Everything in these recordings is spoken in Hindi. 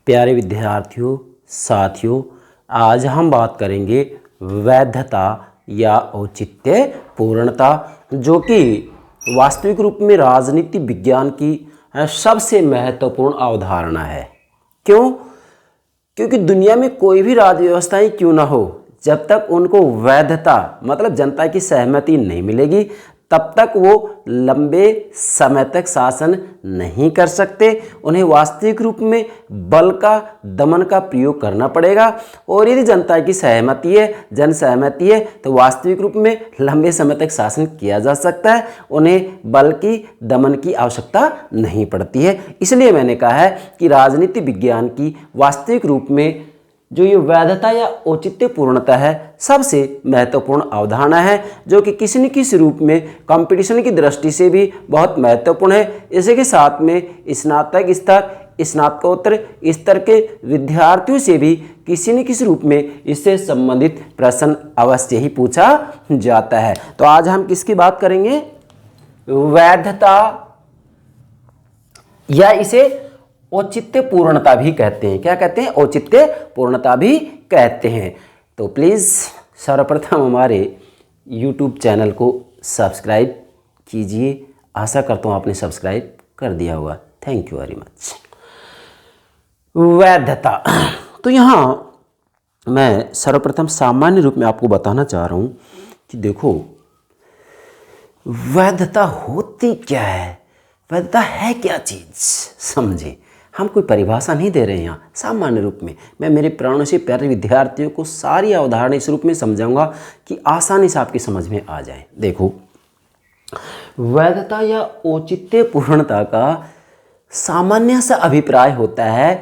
प्यारे विद्यार्थियों, साथियों, आज हम बात करेंगे वैधता या औचित्य पूर्णता, जो कि वास्तविक रूप में राजनीति विज्ञान की सबसे महत्वपूर्ण अवधारणा है। क्यों? क्योंकि दुनिया में कोई भी राज्य व्यवस्थाएं क्यों ना हो, जब तक उनको वैधता मतलब जनता की सहमति नहीं मिलेगी तब तक वो लंबे समय तक शासन नहीं कर सकते। उन्हें वास्तविक रूप में बल का दमन का प्रयोग करना पड़ेगा, और यदि जनता की सहमति है, जन सहमति है, तो वास्तविक रूप में लंबे समय तक शासन किया जा सकता है। उन्हें बल की दमन की आवश्यकता नहीं पड़ती है। इसलिए मैंने कहा है कि राजनीति विज्ञान की वास्तविक रूप में जो ये वैधता या औचित्य पूर्णता है, सबसे महत्वपूर्ण अवधारणा है, जो कि किसी न किसी रूप में कंपटीशन की दृष्टि से भी बहुत महत्वपूर्ण है। इसी के साथ में स्नातक स्तर, स्नातकोत्तर स्तर के विद्यार्थियों से भी किसी न किसी रूप में इससे संबंधित प्रश्न अवश्य ही पूछा जाता है। तो आज हम किसकी बात करेंगे? वैधता, या इसे औचित्य पूर्णता भी कहते हैं। क्या कहते हैं? औचित्य पूर्णता भी कहते हैं। तो प्लीज़ सर्वप्रथम हमारे YouTube चैनल को सब्सक्राइब कीजिए। आशा करता हूँ आपने सब्सक्राइब कर दिया होगा। Thank you very much. वैधता, तो यहाँ मैं सर्वप्रथम सामान्य रूप में आपको बताना चाह रहा हूँ कि देखो, वैधता होती क्या है, वैधता है क्या चीज़, समझे। हम कोई परिभाषा नहीं दे रहे हैं यहाँ, सामान्य रूप में मैं मेरे प्राणों से प्यारे विद्यार्थियों को सारी अवधारणा इस रूप में समझाऊंगा कि आसानी से आपकी समझ में आ जाए। देखो, वैधता या औचित्य पूर्णता का सामान्य सा अभिप्राय होता है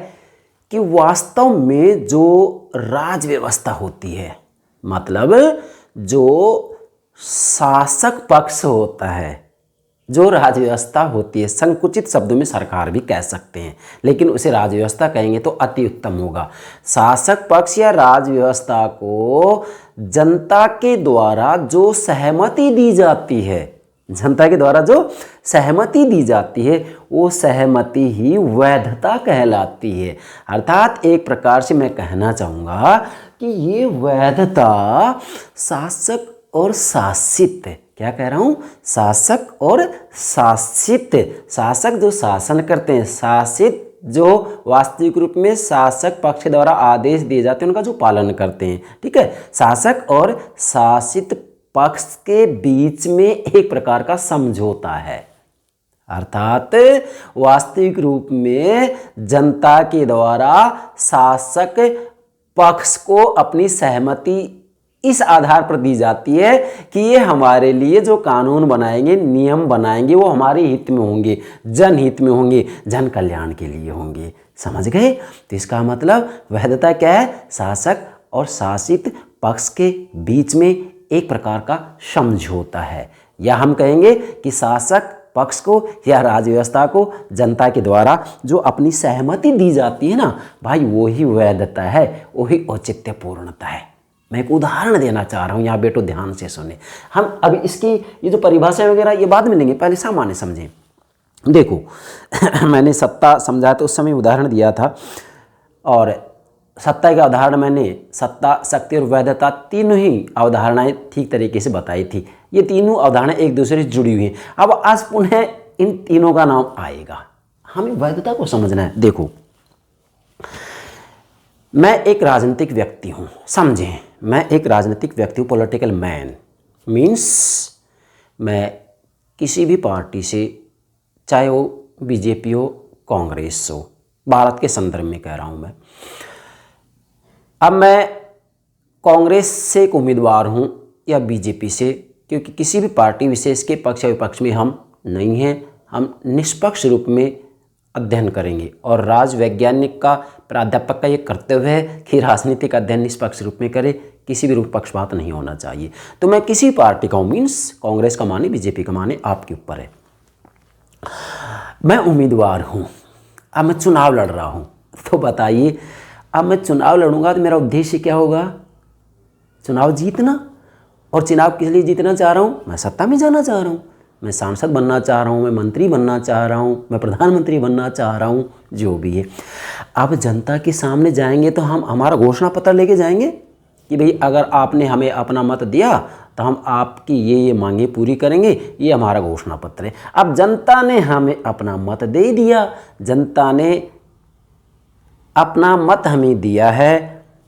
कि वास्तव में जो राज व्यवस्था होती है, मतलब जो शासक पक्ष होता है, जो राजव्यवस्था होती है, संकुचित शब्दों में सरकार भी कह सकते हैं, लेकिन उसे राजव्यवस्था कहेंगे तो अति उत्तम होगा। शासक पक्ष या राजव्यवस्था को जनता के द्वारा जो सहमति दी जाती है, जनता के द्वारा जो सहमति दी जाती है, वो सहमति ही वैधता कहलाती है। अर्थात एक प्रकार से मैं कहना चाहूँगा कि ये वैधता शासक और शासित, क्या कह रहा हूँ, शासक और शासित, शासक जो शासन करते हैं, शासित जो वास्तविक रूप में शासक पक्ष द्वारा आदेश दिए जाते हैं उनका जो पालन करते हैं, ठीक है। शासक और शासित पक्ष के बीच में एक प्रकार का समझौता है, अर्थात वास्तविक रूप में जनता के द्वारा शासक पक्ष को अपनी सहमति इस आधार पर दी जाती है कि ये हमारे लिए जो कानून बनाएंगे, नियम बनाएंगे, वो हमारे हित में होंगे, जनहित में होंगे, जन कल्याण के लिए होंगे। समझ गए? तो इसका मतलब वैधता क्या है? शासक और शासित पक्ष के बीच में एक प्रकार का समझौता है, या हम कहेंगे कि शासक पक्ष को या राज्य व्यवस्था को जनता के द्वारा जो अपनी सहमति दी जाती है ना भाई, वो ही वैधता है, वही औचित्य पूर्णता है। मैं एक उदाहरण देना चाह रहा हूँ, यहाँ बेटो ध्यान से सुने। हम अभी इसकी ये जो परिभाषा वगैरह ये बाद में लेंगे, पहले सामान्य समझें। देखो मैंने सत्ता समझाया तो उस समय उदाहरण दिया था, और सत्ता का उदाहरण मैंने सत्ता, शक्ति और वैधता तीनों ही अवधारणाएं ठीक तरीके से बताई थी। ये तीनों अवधारणाएं एक दूसरे से जुड़ी हुई हैं। अब आज पुनः इन तीनों का नाम आएगा, हमें वैधता को समझना है। देखो, मैं एक राजनीतिक व्यक्ति हूँ, समझें, मैं एक राजनीतिक व्यक्ति हूँ, पॉलिटिकल मैन मीन्स मैं किसी भी पार्टी से, चाहे वो बीजेपी हो, कांग्रेस हो, भारत के संदर्भ में कह रहा हूँ मैं। अब मैं कांग्रेस से एक उम्मीदवार हूँ या बीजेपी से, क्योंकि किसी भी पार्टी विशेष के पक्ष या विपक्ष में हम नहीं हैं, हम निष्पक्ष रूप में अध्ययन करेंगे, और राजवैज्ञानिक का, प्राध्यापक का ये कर्तव्य है कि राजनीतिक अध्ययन निष्पक्ष रूप में करे, किसी भी रूप पक्षपात नहीं होना चाहिए। तो मैं किसी पार्टी का हूँ, मीन्स कांग्रेस का माने, बीजेपी का माने, आपके ऊपर है। मैं उम्मीदवार हूँ, अब मैं चुनाव लड़ रहा हूँ। तो बताइए, अब मैं चुनाव लड़ूंगा तो मेरा उद्देश्य क्या होगा? चुनाव जीतना। और चुनाव किस लिए जीतना चाह रहा हूँ? मैं सत्ता में जाना चाह रहा हूँ। मैं सांसद बनना चाह रहा हूँ, मैं मंत्री बनना चाह रहा हूँ, मैं प्रधानमंत्री बनना चाह रहा हूँ, जो भी है। अब जनता के सामने जाएंगे तो हम हमारा घोषणा पत्र लेके जाएंगे कि भाई अगर आपने हमें अपना मत दिया तो हम आपकी ये मांगे पूरी करेंगे, ये हमारा घोषणा पत्र है। अब जनता ने हमें अपना मत दे दिया, जनता ने अपना मत हमें दिया है,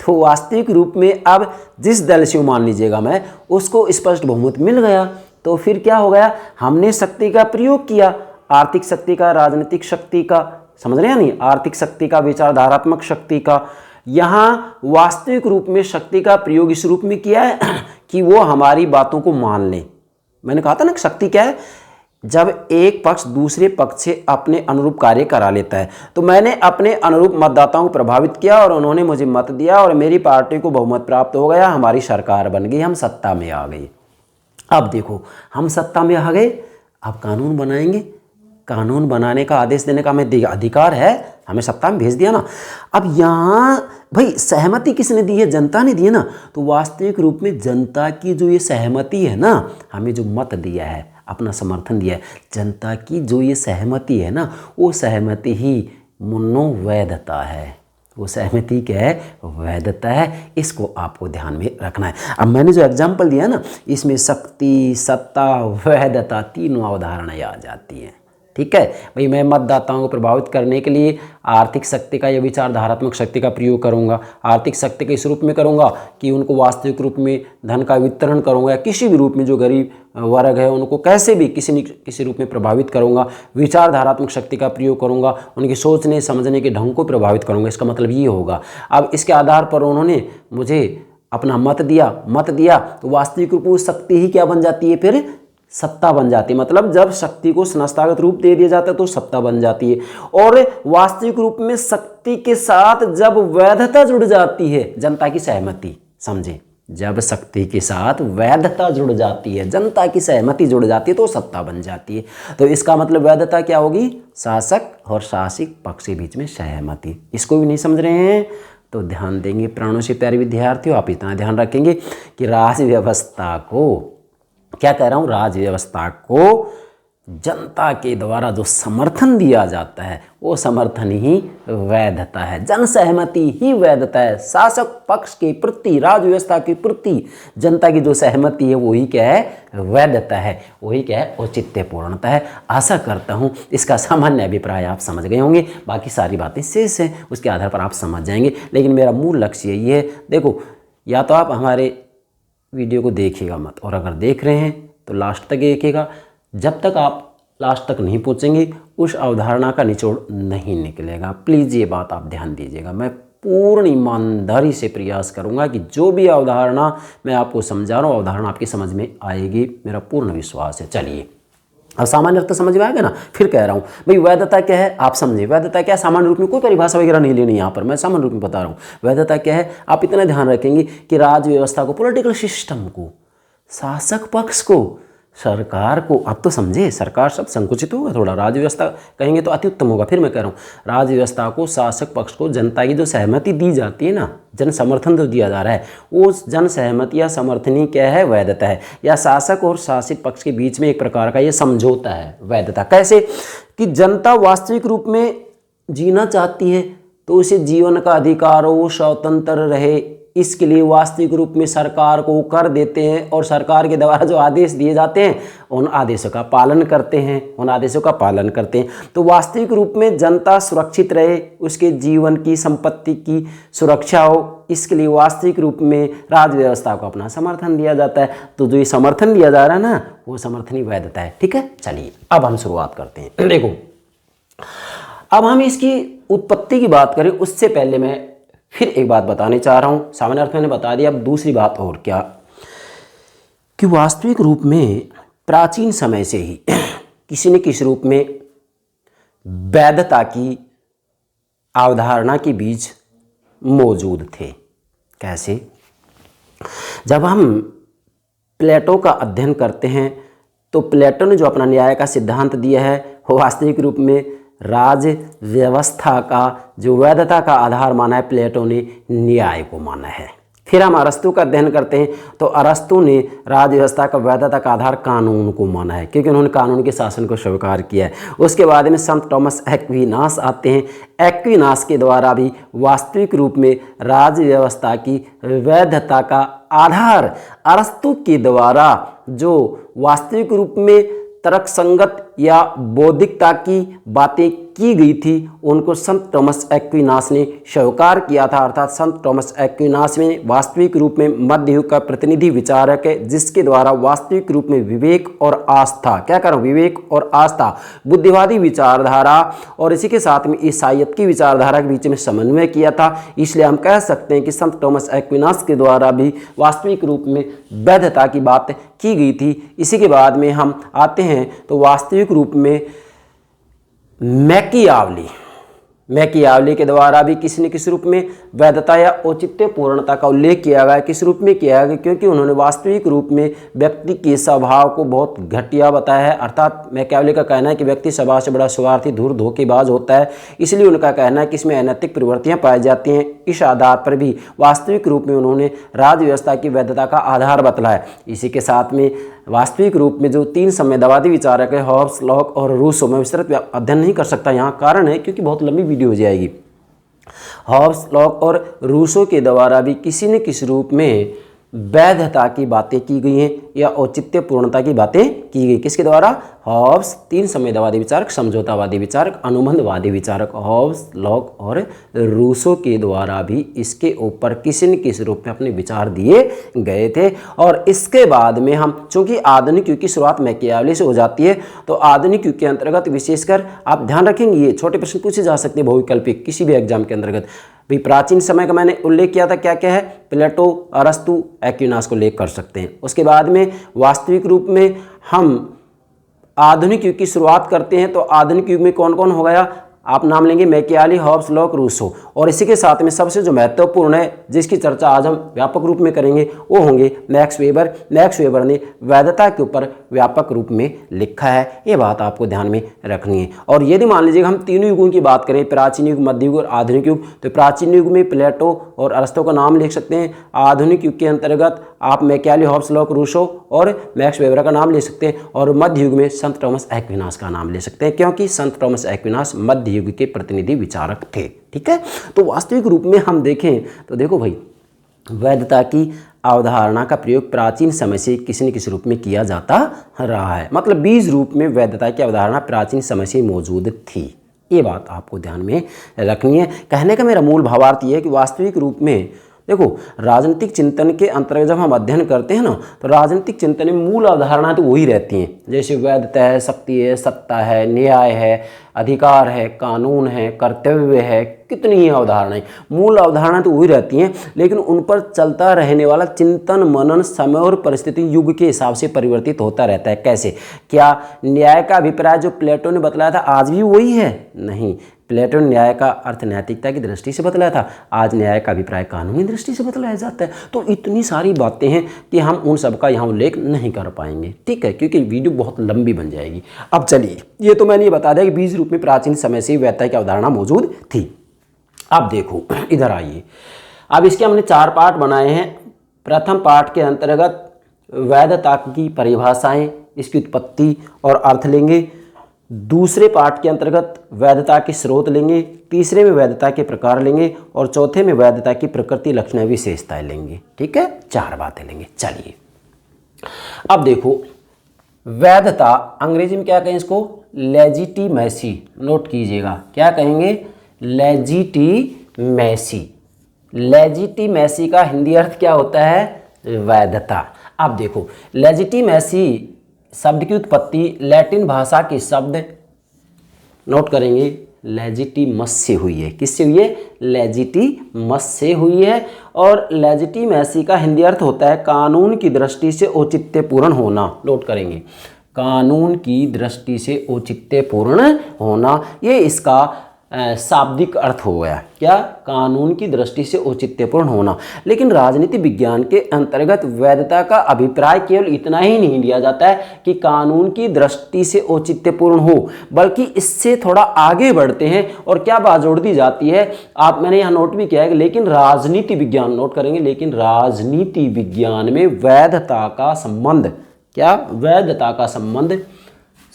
तो वास्तविक रूप में अब जिस दल से मान लीजिएगा मैं उसको स्पष्ट बहुमत मिल गया, तो फिर क्या हो गया, हमने शक्ति का प्रयोग किया, आर्थिक शक्ति का, राजनीतिक शक्ति का, समझ रहे हैं नहीं, आर्थिक शक्ति का, विचारधारात्मक शक्ति का। यहाँ वास्तविक रूप में शक्ति का प्रयोग इस रूप में किया है कि वो हमारी बातों को मान लें। मैंने कहा था ना शक्ति क्या है, जब एक पक्ष दूसरे पक्ष से अपने अनुरूप कार्य करा लेता है। तो मैंने अपने अनुरूप मतदाताओं को प्रभावित किया और उन्होंने मुझे मत दिया और मेरी पार्टी को बहुमत प्राप्त हो गया, हमारी सरकार बन गई, हम सत्ता में आ गए। अब देखो हम सत्ता में आ गए, अब कानून बनाएंगे, कानून बनाने का आदेश देने का हमें अधिकार है, हमें सत्ता में भेज दिया ना। अब यहाँ भाई सहमति किसने दी है, जनता ने दी है ना। तो वास्तविक रूप में जनता की जो ये सहमति है ना, हमें जो मत दिया है, अपना समर्थन दिया है, जनता की जो ये सहमति है ना, वो सहमति ही मनोवैधता है, वो सहमति क्या है, वैधता है। इसको आपको ध्यान में रखना है। अब मैंने जो एग्जाम्पल दिया ना, इसमें शक्ति, सत्ता, वैधता तीनों अवधारणाएं आ जाती हैं। ठीक है भाई, मैं मतदाताओं को प्रभावित करने के लिए आर्थिक शक्ति का या विचारधारात्मक शक्ति का प्रयोग करूंगा। आर्थिक शक्ति के इस रूप में करूंगा कि उनको वास्तविक रूप में धन का वितरण करूंगा, या किसी भी रूप में जो गरीब वर्ग है उनको कैसे भी किसी न किसी रूप में प्रभावित करूंगा। विचारधारात्मक शक्ति का प्रयोग करूंगा, उनके सोचने समझने के ढंग को प्रभावित करूंगा। इसका मतलब ये होगा, अब इसके आधार पर उन्होंने मुझे अपना मत दिया तो वास्तविक रूप में शक्ति ही क्या बन जाती है, फिर सत्ता बन जाती है। मतलब जब शक्ति को संस्थागत रूप दे दिया जाता है तो सत्ता बन जाती है। और वास्तविक रूप में शक्ति के साथ जब वैधता जुड़ जाती है, जनता की सहमति, समझे, जब शक्ति के साथ वैधता जुड़ जाती है, जनता की सहमति जुड़ जाती है तो सत्ता बन जाती है। तो इसका मतलब वैधता क्या होगी, शासक और शासित पक्ष के बीच में सहमति। इसको भी नहीं समझ रहे हैं तो ध्यान देंगे। प्राणों से प्यारे विद्यार्थियों, आप इतना ध्यान रखेंगे कि राज व्यवस्था को, क्या कह रहा हूँ, राज व्यवस्था को जनता के द्वारा जो समर्थन दिया जाता है वो समर्थन ही वैधता है, जन सहमति ही वैधता है। शासक पक्ष के प्रति, राज व्यवस्था के प्रति जनता की जो सहमति है वही क्या है, वैधता है, वही क्या है, औचित्यपूर्णता है। आशा करता हूँ इसका सामान्य अभिप्राय आप समझ गए होंगे, बाकी सारी बातें शेष हैं, उसके आधार पर आप समझ जाएंगे। लेकिन मेरा मूल लक्ष्य ये है, देखो, या तो आप हमारे वीडियो को देखिएगा मत, और अगर देख रहे हैं तो लास्ट तक देखिएगा। जब तक आप लास्ट तक नहीं पहुंचेंगे उस अवधारणा का निचोड़ नहीं निकलेगा। प्लीज़ ये बात आप ध्यान दीजिएगा। मैं पूर्ण ईमानदारी से प्रयास करूंगा कि जो भी अवधारणा मैं आपको समझा रहा हूँ, अवधारणा आपकी समझ में आएगी, मेरा पूर्ण विश्वास है। चलिए, अब सामान्य अर्थ समझ में आएगा ना। फिर कह रहा हूँ भाई वैधता क्या है, आप समझिए। वैधता क्या है, सामान्य रूप में कोई परिभाषा वगैरह नहीं लेनी यहाँ पर, मैं सामान्य रूप में बता रहा हूँ। वैधता क्या है, आप इतना ध्यान रखेंगे कि राज्य व्यवस्था को, पॉलिटिकल सिस्टम को, शासक पक्ष को, सरकार को, आप तो समझे, सरकार शब्द संकुचित होगा थोड़ा, राज्य व्यवस्था कहेंगे तो अति उत्तम होगा। फिर मैं कह रहा हूँ राज्य व्यवस्था को, शासक पक्ष को जनता की जो सहमति दी जाती है ना, जन समर्थन जो दिया जा रहा है, वो जन सहमति या समर्थन ही क्या है, वैधता है। या शासक और शासित पक्ष के बीच में एक प्रकार का ये समझौता है, वैधता। कैसे कि जनता वास्तविक रूप में जीना चाहती है तो उसे जीवन का अधिकार हो, स्वतंत्र रहे, इसके लिए वास्तविक रूप में सरकार को कर देते हैं और सरकार के द्वारा जो आदेश दिए जाते हैं उन आदेशों का पालन करते हैं, तो वास्तविक रूप में जनता सुरक्षित रहे, उसके जीवन की, संपत्ति की सुरक्षा हो, इसके लिए वास्तविक रूप में राज्य व्यवस्था को अपना समर्थन दिया जाता है। तो जो ये समर्थन दिया जा रहा है ना, वो समर्थन ही वैधता है। ठीक है, चलिए अब हम शुरुआत करते हैं। देखो, अब हम इसकी उत्पत्ति की बात करें उससे पहले मैं फिर एक बात बताने चाह रहा हूँ। सामान्य अर्थ मैंने बता दिया, अब दूसरी बात और क्या, कि वास्तविक रूप में प्राचीन समय से ही किसी न किसी रूप में वैधता की अवधारणा के बीच मौजूद थे। कैसे, जब हम प्लेटो का अध्ययन करते हैं तो प्लेटो ने जो अपना न्याय का सिद्धांत दिया है वो वास्तविक रूप में राज व्यवस्था का जो वैधता का आधार माना है, प्लेटो ने न्याय को माना है। फिर हम अरस्तु का अध्ययन करते हैं तो अरस्तु ने राज्य व्यवस्था का वैधता का आधार कानून को माना है, क्योंकि उन्होंने कानून के शासन को स्वीकार किया है। उसके बाद में संत थॉमस एक्विनास आते हैं। एक्विनास के द्वारा भी वास्तविक रूप में राज्य व्यवस्था की वैधता का आधार अरस्तु के द्वारा जो वास्तविक रूप में तर्कसंगत या बौद्धिकता की बातें की गई थी उनको संत थॉमस एक्विनास ने स्वीकार किया था। अर्थात संत थॉमस एक्विनास में वास्तविक रूप में मध्य युग का प्रतिनिधि विचारक है, जिसके द्वारा वास्तविक रूप में विवेक और आस्था, क्या करें, विवेक और आस्था, बुद्धिवादी विचारधारा और इसी के साथ में ईसाईयत की विचारधारा के बीच में समन्वय किया था। इसलिए हम कह सकते हैं कि संत थॉमस एक्विनास के द्वारा भी वास्तविक रूप में वैधता की बात की गई थी। इसी के बाद में हम आते हैं तो वास्तविक रूप में मैकियावली के द्वारा भी किसी न किसी रूप में वैधता या औचित्य पूर्णता का उल्लेख किया गया। किस रूप में किया गया? क्योंकि उन्होंने वास्तविक रूप में व्यक्ति के स्वभाव को बहुत घटिया बताया है। अर्थात मैकियावली का कहना है कि व्यक्ति स्वभाव से बड़ा स्वार्थी, धूर्त, धोखेबाज होता है, इसलिए उनका कहना है कि इसमें अनैतिक प्रवृत्तियां पाई जाती हैं। इस आधार पर भी वास्तविक रूप में उन्होंने राज्य व्यवस्था की वैधता का आधार बतलाया। इसी के साथ में वास्तविक रूप में जो 3 साम्यवादी विचारक है, हॉब्स, लॉक और रूसो, मैं विस्तृत अध्ययन नहीं कर सकता यहाँ, कारण है क्योंकि बहुत लंबी वीडियो हो जाएगी। हॉब्स, लॉक और रूसो के द्वारा भी किसी न किसी रूप में वैधता की बातें की गई हैं या औचित्य पूर्णता की बातें की गई। किसके द्वारा? हॉब्स, 3 साम्यवादी विचारक, समझौतावादी विचारक, अनुबंधवादी विचारक, हॉब्स, लॉक और रूसो के द्वारा भी इसके ऊपर किसी न किसी रूप में अपने विचार दिए गए थे। और इसके बाद में हम, चूंकि आधुनिक युग की शुरुआत मैकियावली से हो जाती है, तो आधुनिक युग के अंतर्गत विशेषकर आप ध्यान रखेंगे ये छोटे प्रश्न पूछे जा सकते हैं बहुविकल्पिक किसी भी एग्जाम के अंतर्गत। भी प्राचीन समय का मैंने उल्लेख किया था, क्या क्या है? प्लेटो, अरस्तु, एक्विनास को उल्लेख कर सकते हैं। उसके बाद में वास्तविक रूप में हम आधुनिक युग की शुरुआत करते हैं तो आधुनिक युग में कौन कौन हो गया? आप नाम लेंगे मैकियावली, हॉब्स, लॉक, रूसो। और इसी के साथ में सबसे जो महत्वपूर्ण है जिसकी चर्चा आज हम व्यापक रूप में करेंगे वो होंगे मैक्स वेबर। मैक्स वेबर ने वैधता के ऊपर व्यापक रूप में लिखा है, ये बात आपको ध्यान में रखनी है। और यदि मान लीजिएगा हम तीनों युगों की बात करें, प्राचीन युग, मध्य युग और आधुनिक युग, तो प्राचीन युग में प्लेटो और अरस्तु का नाम लिख सकते हैं। आधुनिक युग के अंतर्गत आप मैकियावली, हॉब्स, लॉक, रूसो और मैक्स वेबर का नाम ले सकते हैं। और मध्य युग में संत थॉमस एक्विनास का नाम ले सकते हैं, क्योंकि संत थॉमस एक्विनास मध्य युग के प्रतिनिधि विचारक थे। ठीक है, तो वास्तविक रूप में हम देखें तो देखो भाई, वैधता की अवधारणा का प्रयोग प्राचीन समय से किसी न किसी रूप में किया जाता रहा है। मतलब बीज रूप में वैधता की अवधारणा प्राचीन समय से मौजूद थी, ये बात आपको ध्यान में रखनी है। कहने का मेरा मूल भावार्थ ये है कि वास्तविक रूप में देखो, राजनीतिक चिंतन के अंतर्गत जब हम अध्ययन करते हैं ना, तो राजनीतिक चिंतन में मूल अवधारणा तो वही रहती हैं, जैसे वैधता है, शक्ति है, सत्ता है, न्याय है, अधिकार है, कानून है, कर्तव्य है, कितनी ही अवधारणाएं, मूल अवधारणा तो वही रहती हैं, लेकिन उन पर चलता रहने वाला चिंतन मनन समय और परिस्थिति युग के हिसाब से परिवर्तित होता रहता है। कैसे? क्या न्याय का अभिप्राय जो प्लेटो ने बतलाया था आज भी वही है? नहीं, प्लेटो ने न्याय का अर्थ नैतिकता की दृष्टि से बतलाया था, आज न्याय का अभिप्राय कानूनी दृष्टि से बतलाया जाता है। तो इतनी सारी बातें हैं कि हम उन सब का यहाँ उल्लेख नहीं कर पाएंगे, ठीक है, क्योंकि वीडियो बहुत लंबी बन जाएगी। अब चलिए, ये तो मैंने ये बता दिया कि बीज रूप में प्राचीन समय से वैधता की अवधारणा मौजूद थी। अब देखो, इधर आइए, अब इसके हमने 4 पार्ट बनाए हैं। प्रथम पार्ट के अंतर्गत वैधता की परिभाषाएं, इसकी उत्पत्ति और अर्थ लेंगे। दूसरे पार्ट के अंतर्गत वैधता के स्रोत लेंगे। तीसरे में वैधता के प्रकार लेंगे और चौथे में वैधता की प्रकृति, लक्षण, विशेषताएं लेंगे। ठीक है, 4 बातें लेंगे। चलिए, अब देखो, वैधता अंग्रेजी में क्या कहें इसको? लेजिटिमेसी। नोट कीजिएगा, क्या कहेंगे? लेजिटिमेसी। लेजिटिमेसी का हिंदी अर्थ क्या होता है? वैधता। अब देखो, लेजिटिमेसी शब्द की उत्पत्ति लैटिन भाषा के शब्द, नोट करेंगे, लेजिटिमस से हुई है। किससे हुई है? लेजिटिमस से हुई है। और लेजिटिमेसी का हिंदी अर्थ होता है कानून की दृष्टि से औचित्यपूर्ण होना। नोट करेंगे, कानून की दृष्टि से औचित्यपूर्ण होना, ये इसका शाब्दिक अर्थ हो गया क्या, कानून की दृष्टि से औचित्यपूर्ण होना। लेकिन राजनीति विज्ञान के अंतर्गत वैधता का अभिप्राय केवल इतना ही नहीं लिया जाता है कि कानून की दृष्टि से औचित्यपूर्ण हो, बल्कि इससे थोड़ा आगे बढ़ते हैं और क्या बात जोड़ दी जाती है, मैंने यहाँ नोट भी किया है, लेकिन राजनीति विज्ञान, नोट करेंगे, लेकिन राजनीति विज्ञान में वैधता का संबंध, क्या, वैधता का संबंध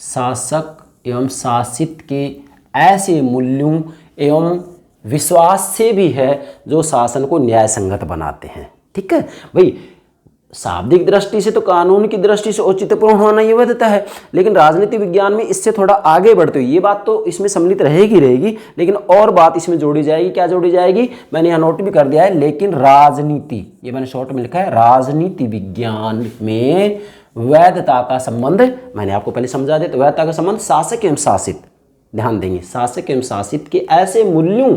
शासक एवं शासित के ऐसे मूल्यों एवं विश्वास से भी है जो शासन को न्याय संगत बनाते हैं। ठीक है भाई, शाब्दिक दृष्टि से तो कानून की दृष्टि से औचित्यपूर्ण होना ये वैधता है, लेकिन राजनीति विज्ञान में इससे थोड़ा आगे बढ़ते हुए ये बात तो इसमें सम्मिलित रहेगी, लेकिन और बात इसमें जोड़ी जाएगी। क्या जोड़ी जाएगी, मैंने यहाँ नोट भी कर दिया है, लेकिन राजनीति, ये मैंने शॉर्ट में लिखा है, राजनीति विज्ञान में वैधता का संबंध, मैंने आपको पहले समझा दिया, तो वैधता का संबंध शासक एवं शासित, ध्यान देंगे, शासक एवं शासित के ऐसे मूल्यों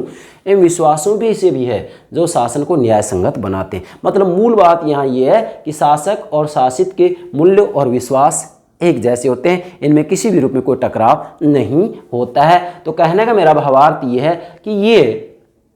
एवं विश्वासों भी से भी है जो शासन को न्याय संगत बनाते हैं। मतलब मूल बात यहाँ ये है कि शासक और शासित के मूल्य और विश्वास एक जैसे होते हैं, इनमें किसी भी रूप में कोई टकराव नहीं होता है। तो कहने का मेरा भावार्थ ये है कि ये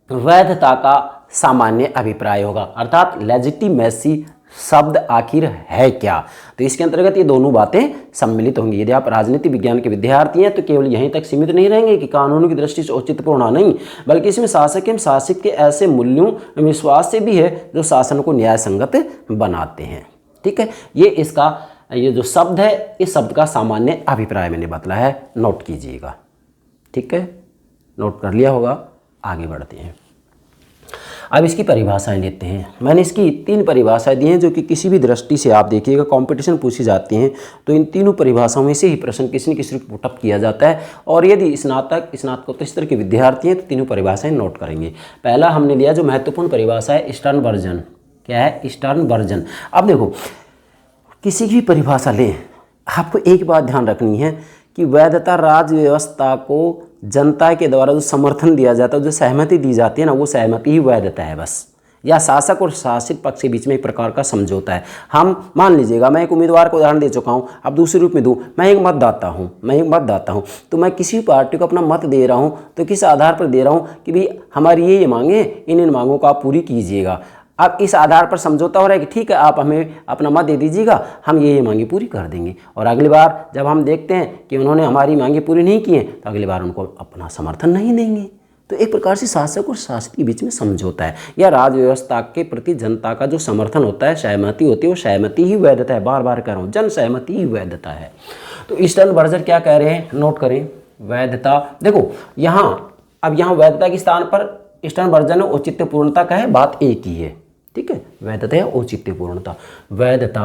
वैधता का सामान्य अभिप्राय होगा, अर्थात लेजिटिमेसी शब्द आखिर है क्या, तो इसके अंतर्गत ये दोनों बातें सम्मिलित होंगी। यदि आप राजनीति विज्ञान के विद्यार्थी हैं तो केवल यहीं तक सीमित नहीं रहेंगे कि कानून की दृष्टि से औचित्यपूर्ण नहीं, बल्कि इसमें शासक एवं शासित के ऐसे मूल्यों विश्वास से भी है जो शासन को न्याय संगत बनाते हैं। ठीक है, ये जो शब्द है, इस शब्द का सामान्य अभिप्राय मैंने बतला है, नोट कीजिएगा। ठीक है, नोट कर लिया होगा, आगे बढ़ते हैं। अब इसकी परिभाषाएं लेते हैं। मैंने इसकी 3 परिभाषाएं दी हैं जो कि किसी भी दृष्टि से आप देखिएगा कंपटीशन पूछी जाती हैं तो इन तीनों परिभाषाओं में से ही प्रश्न किसी न किसी को पुटअप किया जाता है। और यदि स्नातकोत्तर स्तर के विद्यार्थी हैं तो तीनों परिभाषाएं नोट करेंगे। पहला हमने लिया जो महत्वपूर्ण परिभाषा है, स्टर्न वर्जन। क्या है, स्टर्न वर्जन। अब देखो, किसी की परिभाषा लें, आपको एक बात ध्यान रखनी है कि वैधता राज्य व्यवस्था को जनता के द्वारा जो समर्थन दिया जाता है, जो सहमति दी जाती है ना, वो सहमति ही वैधता है बस, या शासक और शासित पक्ष के बीच में एक प्रकार का समझौता है। हम मान लीजिएगा, मैं एक उम्मीदवार को उदाहरण दे चुका हूँ, अब दूसरे रूप में दूँ, मैं एक मतदाता हूँ, तो मैं किसी पार्टी को अपना मत दे रहा हूँ तो किस आधार पर दे रहा हूँ कि भाई हमारी ये मांगे, इन मांगों को आप पूरी कीजिएगा। अब इस आधार पर समझौता हो रहा है कि ठीक है, आप हमें अपना मत दे दीजिएगा, हम ये मांगे पूरी कर देंगे। और अगली बार जब हम देखते हैं कि उन्होंने हमारी मांगे पूरी नहीं की हैं तो अगली बार उनको अपना समर्थन नहीं देंगे। तो एक प्रकार से शासक और शासित के बीच में समझौता है, या राज्य व्यवस्था के प्रति जनता का जो समर्थन होता है, सहमति होती है, वो सहमति ही वैधता है। बार बार कह रहा हूँ, जन सहमति ही वैधता है। तो ईस्टर्न वर्जन क्या कह रहे हैं, नोट करें। वैधता, देखो यहाँ वैधता के स्थान पर ईस्टर्न वर्जन में औचित्यपूर्णता का है, बात एक ही है। ठीक है, वैधता या औचित्यपूर्णता। वैधता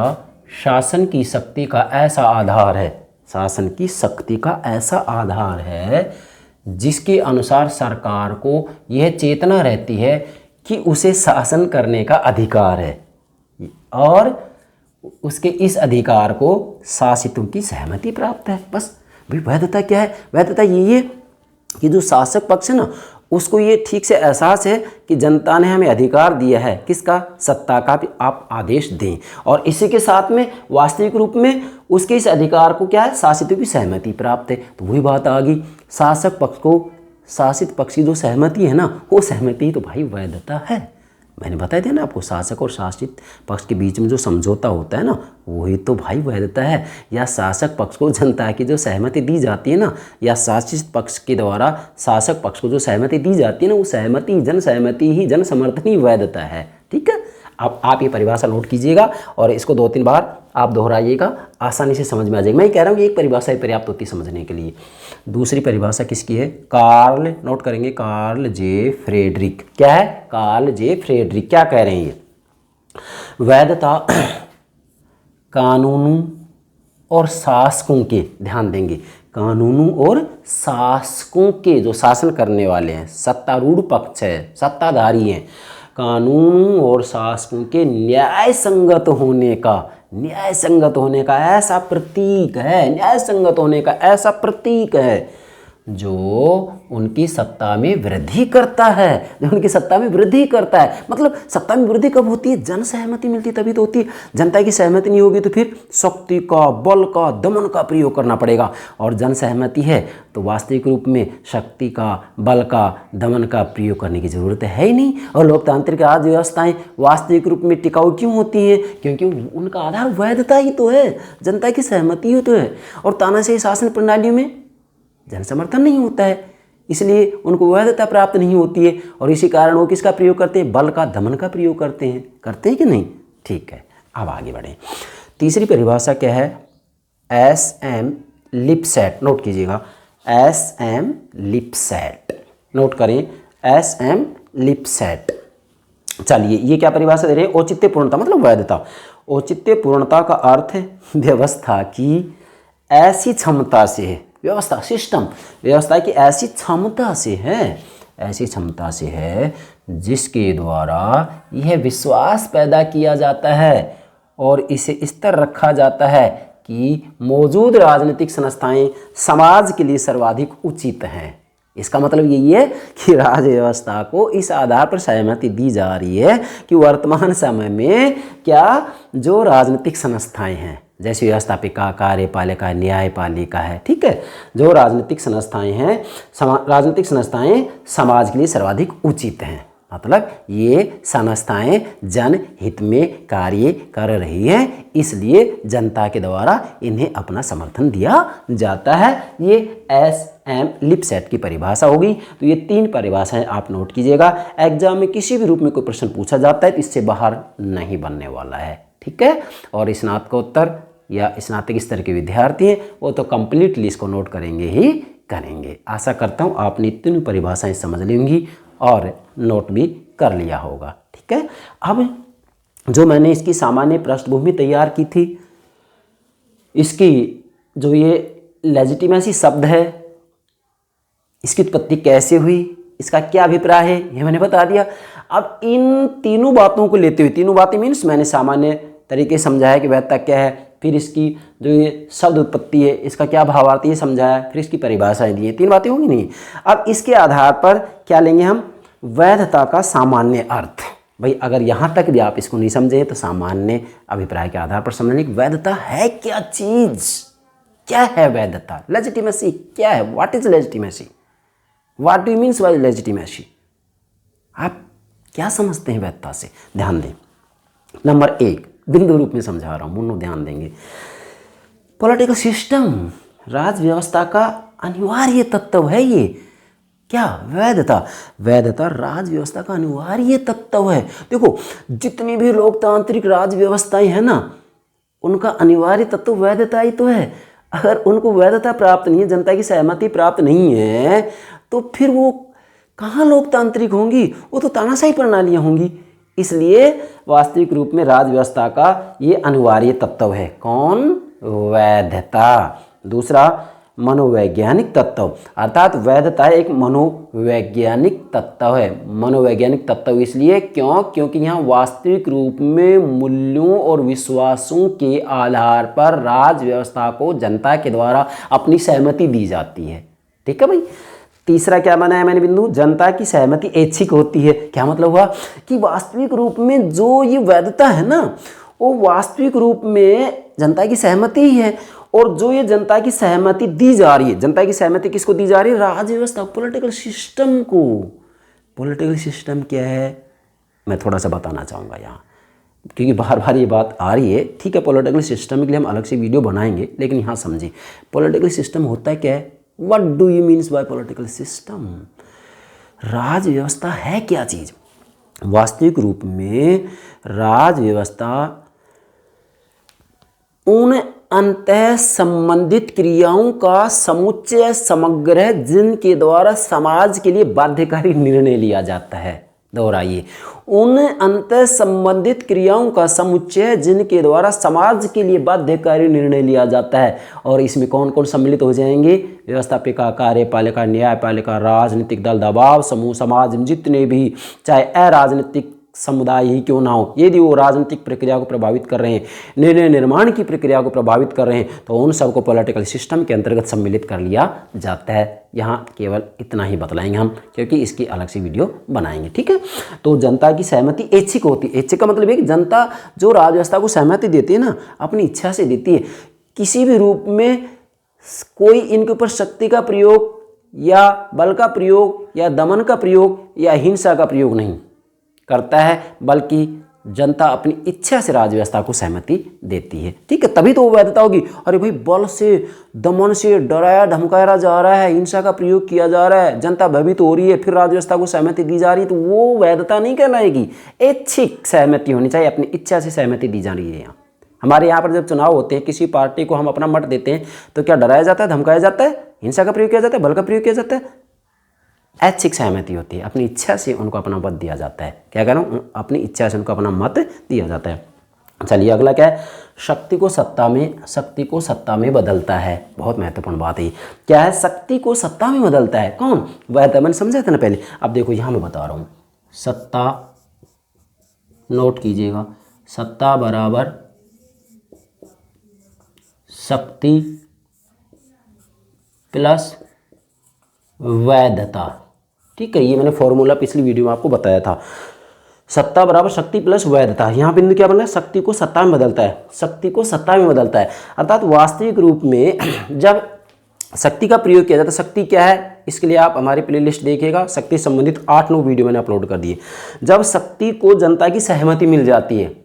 शासन की शक्ति का ऐसा आधार है, शासन की शक्ति का ऐसा आधार है जिसके अनुसार सरकार को यह चेतना रहती है कि उसे शासन करने का अधिकार है और उसके इस अधिकार को शासितों की सहमति प्राप्त है। बस भाई, वैधता क्या है, वैधता ये है कि जो शासक पक्ष है ना, उसको ये ठीक से एहसास है कि जनता ने हमें अधिकार दिया है, किसका, सत्ता का, भी आप आदेश दें, और इसी के साथ में वास्तविक रूप में उसके इस अधिकार को क्या है, शासितों की सहमति प्राप्त है। तो वही बात आ गई, शासक पक्ष को शासित पक्ष की जो सहमति है ना, वो सहमति तो भाई वैधता है। मैंने बताया था ना आपको, शासक और शासित पक्ष के बीच में जो समझौता होता है ना, वही तो भाई वैधता है। या शासक पक्ष को जनता की जो सहमति दी जाती है ना, या शासित पक्ष के द्वारा शासक पक्ष को जो सहमति दी जाती है ना, वो सहमति, जन सहमति ही, जन समर्थन ही वैधता है। ठीक है, अब आप ये परिभाषा नोट कीजिएगा और इसको 2-3 बार आप दोहराइएगा, आसानी से समझ में आ जाएगा। मैं कह रहा हूँ कि एक परिभाषा ही पर्याप्त होती है समझने के लिए। दूसरी परिभाषा किसकी है, कार्ल, नोट करेंगे, कार्ल जे फ्रेडरिक। क्या है, कार्ल जे फ्रेडरिक। क्या कह रहे हैं ये, वैधता कानूनों और शासकों के, ध्यान देंगे, कानूनों और शासकों के, जो शासन करने वाले हैं, सत्तारूढ़ पक्ष है, सत्ताधारी हैं, कानूनों और शासकों के न्याय संगत होने का ऐसा प्रतीक है, न्याय संगत होने का ऐसा प्रतीक है जो उनकी सत्ता में वृद्धि करता है, जो उनकी सत्ता में वृद्धि करता है। मतलब सत्ता में वृद्धि कब होती है? जन सहमति मिलती तभी तो होती है। जनता की सहमति नहीं होगी तो फिर शक्ति का, बल का, दमन का प्रयोग करना पड़ेगा। और जन सहमति है तो वास्तविक रूप में शक्ति का, बल का, दमन का प्रयोग करने की जरूरत है ही नहीं। और लोकतांत्रिक राज्य व्यवस्थाएं वास्तविक रूप में टिकाऊ क्यों होती हैं? क्योंकि उनका आधार वैधता ही तो है, जनता की सहमति ही तो है। और तानाशाही शासन प्रणालियों में जन समर्थन नहीं होता है, इसलिए उनको वैधता प्राप्त नहीं होती है। और इसी कारण वो किसका प्रयोग करते हैं? बल का, दमन का प्रयोग करते हैं कि नहीं? ठीक है, अब आगे बढ़ें। तीसरी परिभाषा क्या है? एस.एम. लिपसेट, नोट कीजिएगा, एस.एम. लिपसेट, नोट करें, एस.एम. लिपसेट। चलिए, ये क्या परिभाषा दे रहे हैं? औचित्य पूर्णता मतलब वैधता। औचित्य पूर्णता का अर्थ है व्यवस्था की ऐसी क्षमता से है, व्यवस्था, सिस्टम, व्यवस्था की ऐसी क्षमता से है, ऐसी क्षमता से है जिसके द्वारा यह विश्वास पैदा किया जाता है और इसे इस तरह रखा जाता है कि मौजूद राजनीतिक संस्थाएं समाज के लिए सर्वाधिक उचित हैं। इसका मतलब यही है कि राज्य व्यवस्था को इस आधार पर सहमति दी जा रही है कि वर्तमान समय में क्या जो राजनीतिक संस्थाएं हैं, जैसे व्यवस्थापिका, कार्यपालिका, न्यायपालिका है, ठीक है, जो राजनीतिक संस्थाएं हैं, राजनीतिक संस्थाएं समाज के लिए सर्वाधिक उचित हैं। मतलब ये संस्थाएं जनहित में कार्य कर रही हैं, इसलिए जनता के द्वारा इन्हें अपना समर्थन दिया जाता है। ये एस.एम. लिपसेट की परिभाषा होगी। तो ये 3 परिभाषाएं आप नोट कीजिएगा। एग्जाम में किसी भी रूप में कोई प्रश्न पूछा जाता है तो इससे बाहर नहीं बनने वाला है, ठीक है। और स्नातकोत्तर या स्नातक स्तर के विद्यार्थी हैं वो तो कंप्लीटली इसको नोट करेंगे ही करेंगे। आशा करता हूँ आपने तीनों परिभाषाएं समझ लेंगी और नोट भी कर लिया होगा, ठीक है। अब जो मैंने इसकी सामान्य पृष्ठभूमि तैयार की थी, इसकी जो ये लेजिटिमेसी शब्द है, इसकी उत्पत्ति कैसे हुई, इसका क्या अभिप्राय है, ये मैंने बता दिया। अब इन तीनों बातों को लेते हुए, तीनों बातें मीन्स मैंने सामान्य तरीके से समझाया कि वैधता क्या है, फिर इसकी जो ये शब्द उत्पत्ति है, इसका क्या भावार्थ है समझाया, फिर इसकी परिभाषाएं दी हैं। 3 बातें होंगी नहीं। अब इसके आधार पर क्या लेंगे हम? वैधता का सामान्य अर्थ। भाई अगर यहाँ तक भी आप इसको नहीं समझे तो सामान्य अभिप्राय के आधार पर समझने की वैधता है क्या चीज, क्या है वैधता, लेजिटिमेसी क्या है, what is legitimacy, what do means by legitimacy, आप क्या समझते हैं वैधता से? ध्यान दें। नंबर 1 बिंदु रूप में समझा रहा हूँ, मुन्नो ध्यान देंगे। पॉलिटिकल सिस्टम राज व्यवस्था का अनिवार्य तत्व है। ये क्या? वैधता। वैधता राज व्यवस्था का अनिवार्य तत्व है। देखो जितनी भी लोकतांत्रिक राज व्यवस्थाएं हैं ना, उनका अनिवार्य तत्व वैधता ही तो है। अगर उनको वैधता प्राप्त नहीं है, जनता की सहमति प्राप्त नहीं है, तो फिर वो कहाँ लोकतांत्रिक होंगी? वो तो तानाशाही प्रणालियाँ होंगी। इसलिए वास्तविक रूप में राज व्यवस्था का ये अनिवार्य तत्व है। कौन? वैधता। दूसरा मनोवैज्ञानिक तत्व, अर्थात वैधता एक मनोवैज्ञानिक तत्व है। मनोवैज्ञानिक तत्व इसलिए क्योंकि यहाँ वास्तविक रूप में मूल्यों और विश्वासों के आधार पर राज व्यवस्था को जनता के द्वारा अपनी सहमति दी जाती है, ठीक है भाई। तीसरा क्या बनाया मैंने बिंदु? जनता की सहमति ऐच्छिक होती है। क्या मतलब हुआ? कि वास्तविक रूप में जो ये वैधता है ना, वो वास्तविक रूप में जनता की सहमति ही है। और जो ये जनता की सहमति दी जा रही है, जनता की सहमति किसको दी जा रही है? राज्य व्यवस्था, पॉलिटिकल सिस्टम को। पॉलिटिकल सिस्टम क्या है मैं थोड़ा सा बताना चाहूँगा यहाँ, क्योंकि बार बार ये बात आ रही है। ठीक है, पॉलिटिकल सिस्टम के लिए हम अलग से वीडियो बनाएंगे, लेकिन यहाँ समझें पॉलिटिकल सिस्टम होता है क्या है। What do you means by political system? राज व्यवस्था है क्या चीज़? वास्तविक रूप में राज व्यवस्था उन अंतः संबंधित क्रियाओं का समुच्चय समग्र जिनके द्वारा समाज के लिए बाध्यकारी निर्णय लिया जाता है। दोहराइए, उन अंतः संबंधित क्रियाओं का समुच्चय जिनके द्वारा समाज के लिए बाध्यकारी निर्णय लिया जाता है। और इसमें कौन कौन सम्मिलित हो जाएंगे? व्यवस्थापिका, कार्यपालिका, न्यायपालिका, राजनीतिक दल, दबाव समूह, समाज में जितने भी चाहे अराजनीतिक समुदाय ही क्यों ना हो, यदि वो राजनीतिक प्रक्रिया को प्रभावित कर रहे हैं, निर्णय निर्माण की प्रक्रिया को प्रभावित कर रहे हैं, तो उन सबको पॉलिटिकल सिस्टम के अंतर्गत सम्मिलित कर लिया जाता है। यहाँ केवल इतना ही बतलाएंगे हम, क्योंकि इसकी अलग से वीडियो बनाएंगे, ठीक है। तो जनता की सहमति ऐच्छिक होती है। ऐच्छिक का मतलब है कि जनता जो राज्य व्यवस्था को सहमति देती है ना, अपनी इच्छा से देती है, किसी भी रूप में कोई इनके ऊपर शक्ति का प्रयोग या बल का प्रयोग या दमन का प्रयोग या हिंसा का प्रयोग नहीं करता है, बल्कि जनता अपनी इच्छा से राज्य व्यवस्था को सहमति देती है, ठीक है। तभी तो वो वैधता होगी। अरे भाई, बल से दमन से डराया धमकाया जा रहा है, हिंसा का प्रयोग किया जा रहा है, जनता भयभीत हो रही है, फिर राज्य व्यवस्था को सहमति दी जा रही है, तो वो वैधता नहीं कहलाएगी। ऐच्छिक सहमति होनी चाहिए, अपनी इच्छा से सहमति दी जा रही है। यहाँ हमारे यहाँ पर जब चुनाव होते हैं, किसी पार्टी को हम अपना मत देते हैं, तो क्या डराया जाता है, धमकाया जाता है, हिंसा का प्रयोग किया जाता है, बल का प्रयोग किया जाता है? ऐच्छिक सहमति होती है, अपनी इच्छा से उनको अपना मत दिया जाता है। क्या कह रहा हूँ, अपनी इच्छा से उनको अपना मत दिया जाता है। चलिए अगला क्या है, शक्ति को सत्ता में बदलता है। बहुत महत्वपूर्ण बात है। क्या है, शक्ति को सत्ता में बदलता है कौन? वह मैंने समझा था ना पहले। अब देखो यहाँ मैं बता रहा हूँ, सत्ता, नोट कीजिएगा, सत्ता बराबर शक्ति प्लस वैधता, ठीक है। ये मैंने फॉर्मूला पिछली वीडियो में आपको बताया था। सत्ता बराबर शक्ति प्लस वैधता। यहाँ बिंदु क्या बना है, शक्ति को सत्ता में बदलता है, शक्ति को सत्ता में बदलता है। अर्थात वास्तविक रूप में जब शक्ति का प्रयोग किया जाता है, शक्ति क्या है, इसके लिए आप हमारी प्लेलिस्ट देखिएगा, शक्ति संबंधित 8-9 वीडियो मैंने अपलोड कर दिए। जब शक्ति को जनता की सहमति मिल जाती है,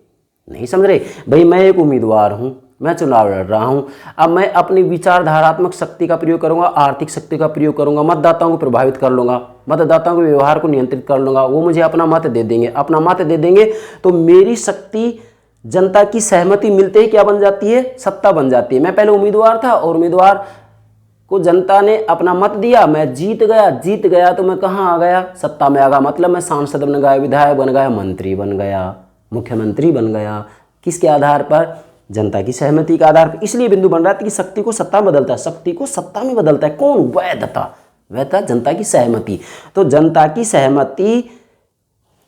नहीं समझ रहे भाई, मैं एक उम्मीदवार हूँ, मैं चुनाव लड़ रहा हूं, अब मैं अपनी विचारधारात्मक शक्ति का प्रयोग करूंगा, आर्थिक शक्ति का प्रयोग करूंगा, मतदाताओं को प्रभावित कर लूंगा, मतदाताओं के व्यवहार को नियंत्रित कर लूंगा, वो मुझे अपना मत दे देंगे, अपना मत दे देंगे, तो मेरी शक्ति जनता की सहमति मिलते ही क्या बन जाती है, सत्ता बन जाती है। मैं पहले उम्मीदवार था और उम्मीदवार को जनता ने अपना मत दिया, मैं जीत गया तो मैं कहाँ आ गया, सत्ता में आ गया। मतलब मैं सांसद बन गया, विधायक बन गया, मंत्री बन गया, मुख्यमंत्री बन गया। किसके आधार पर, जनता की सहमति के आधार पर। इसलिए बिंदु बन रहा है कि शक्ति को सत्ता में बदलता है, शक्ति को सत्ता में बदलता है कौन, वैधता, वैधता जनता की सहमति। तो जनता की सहमति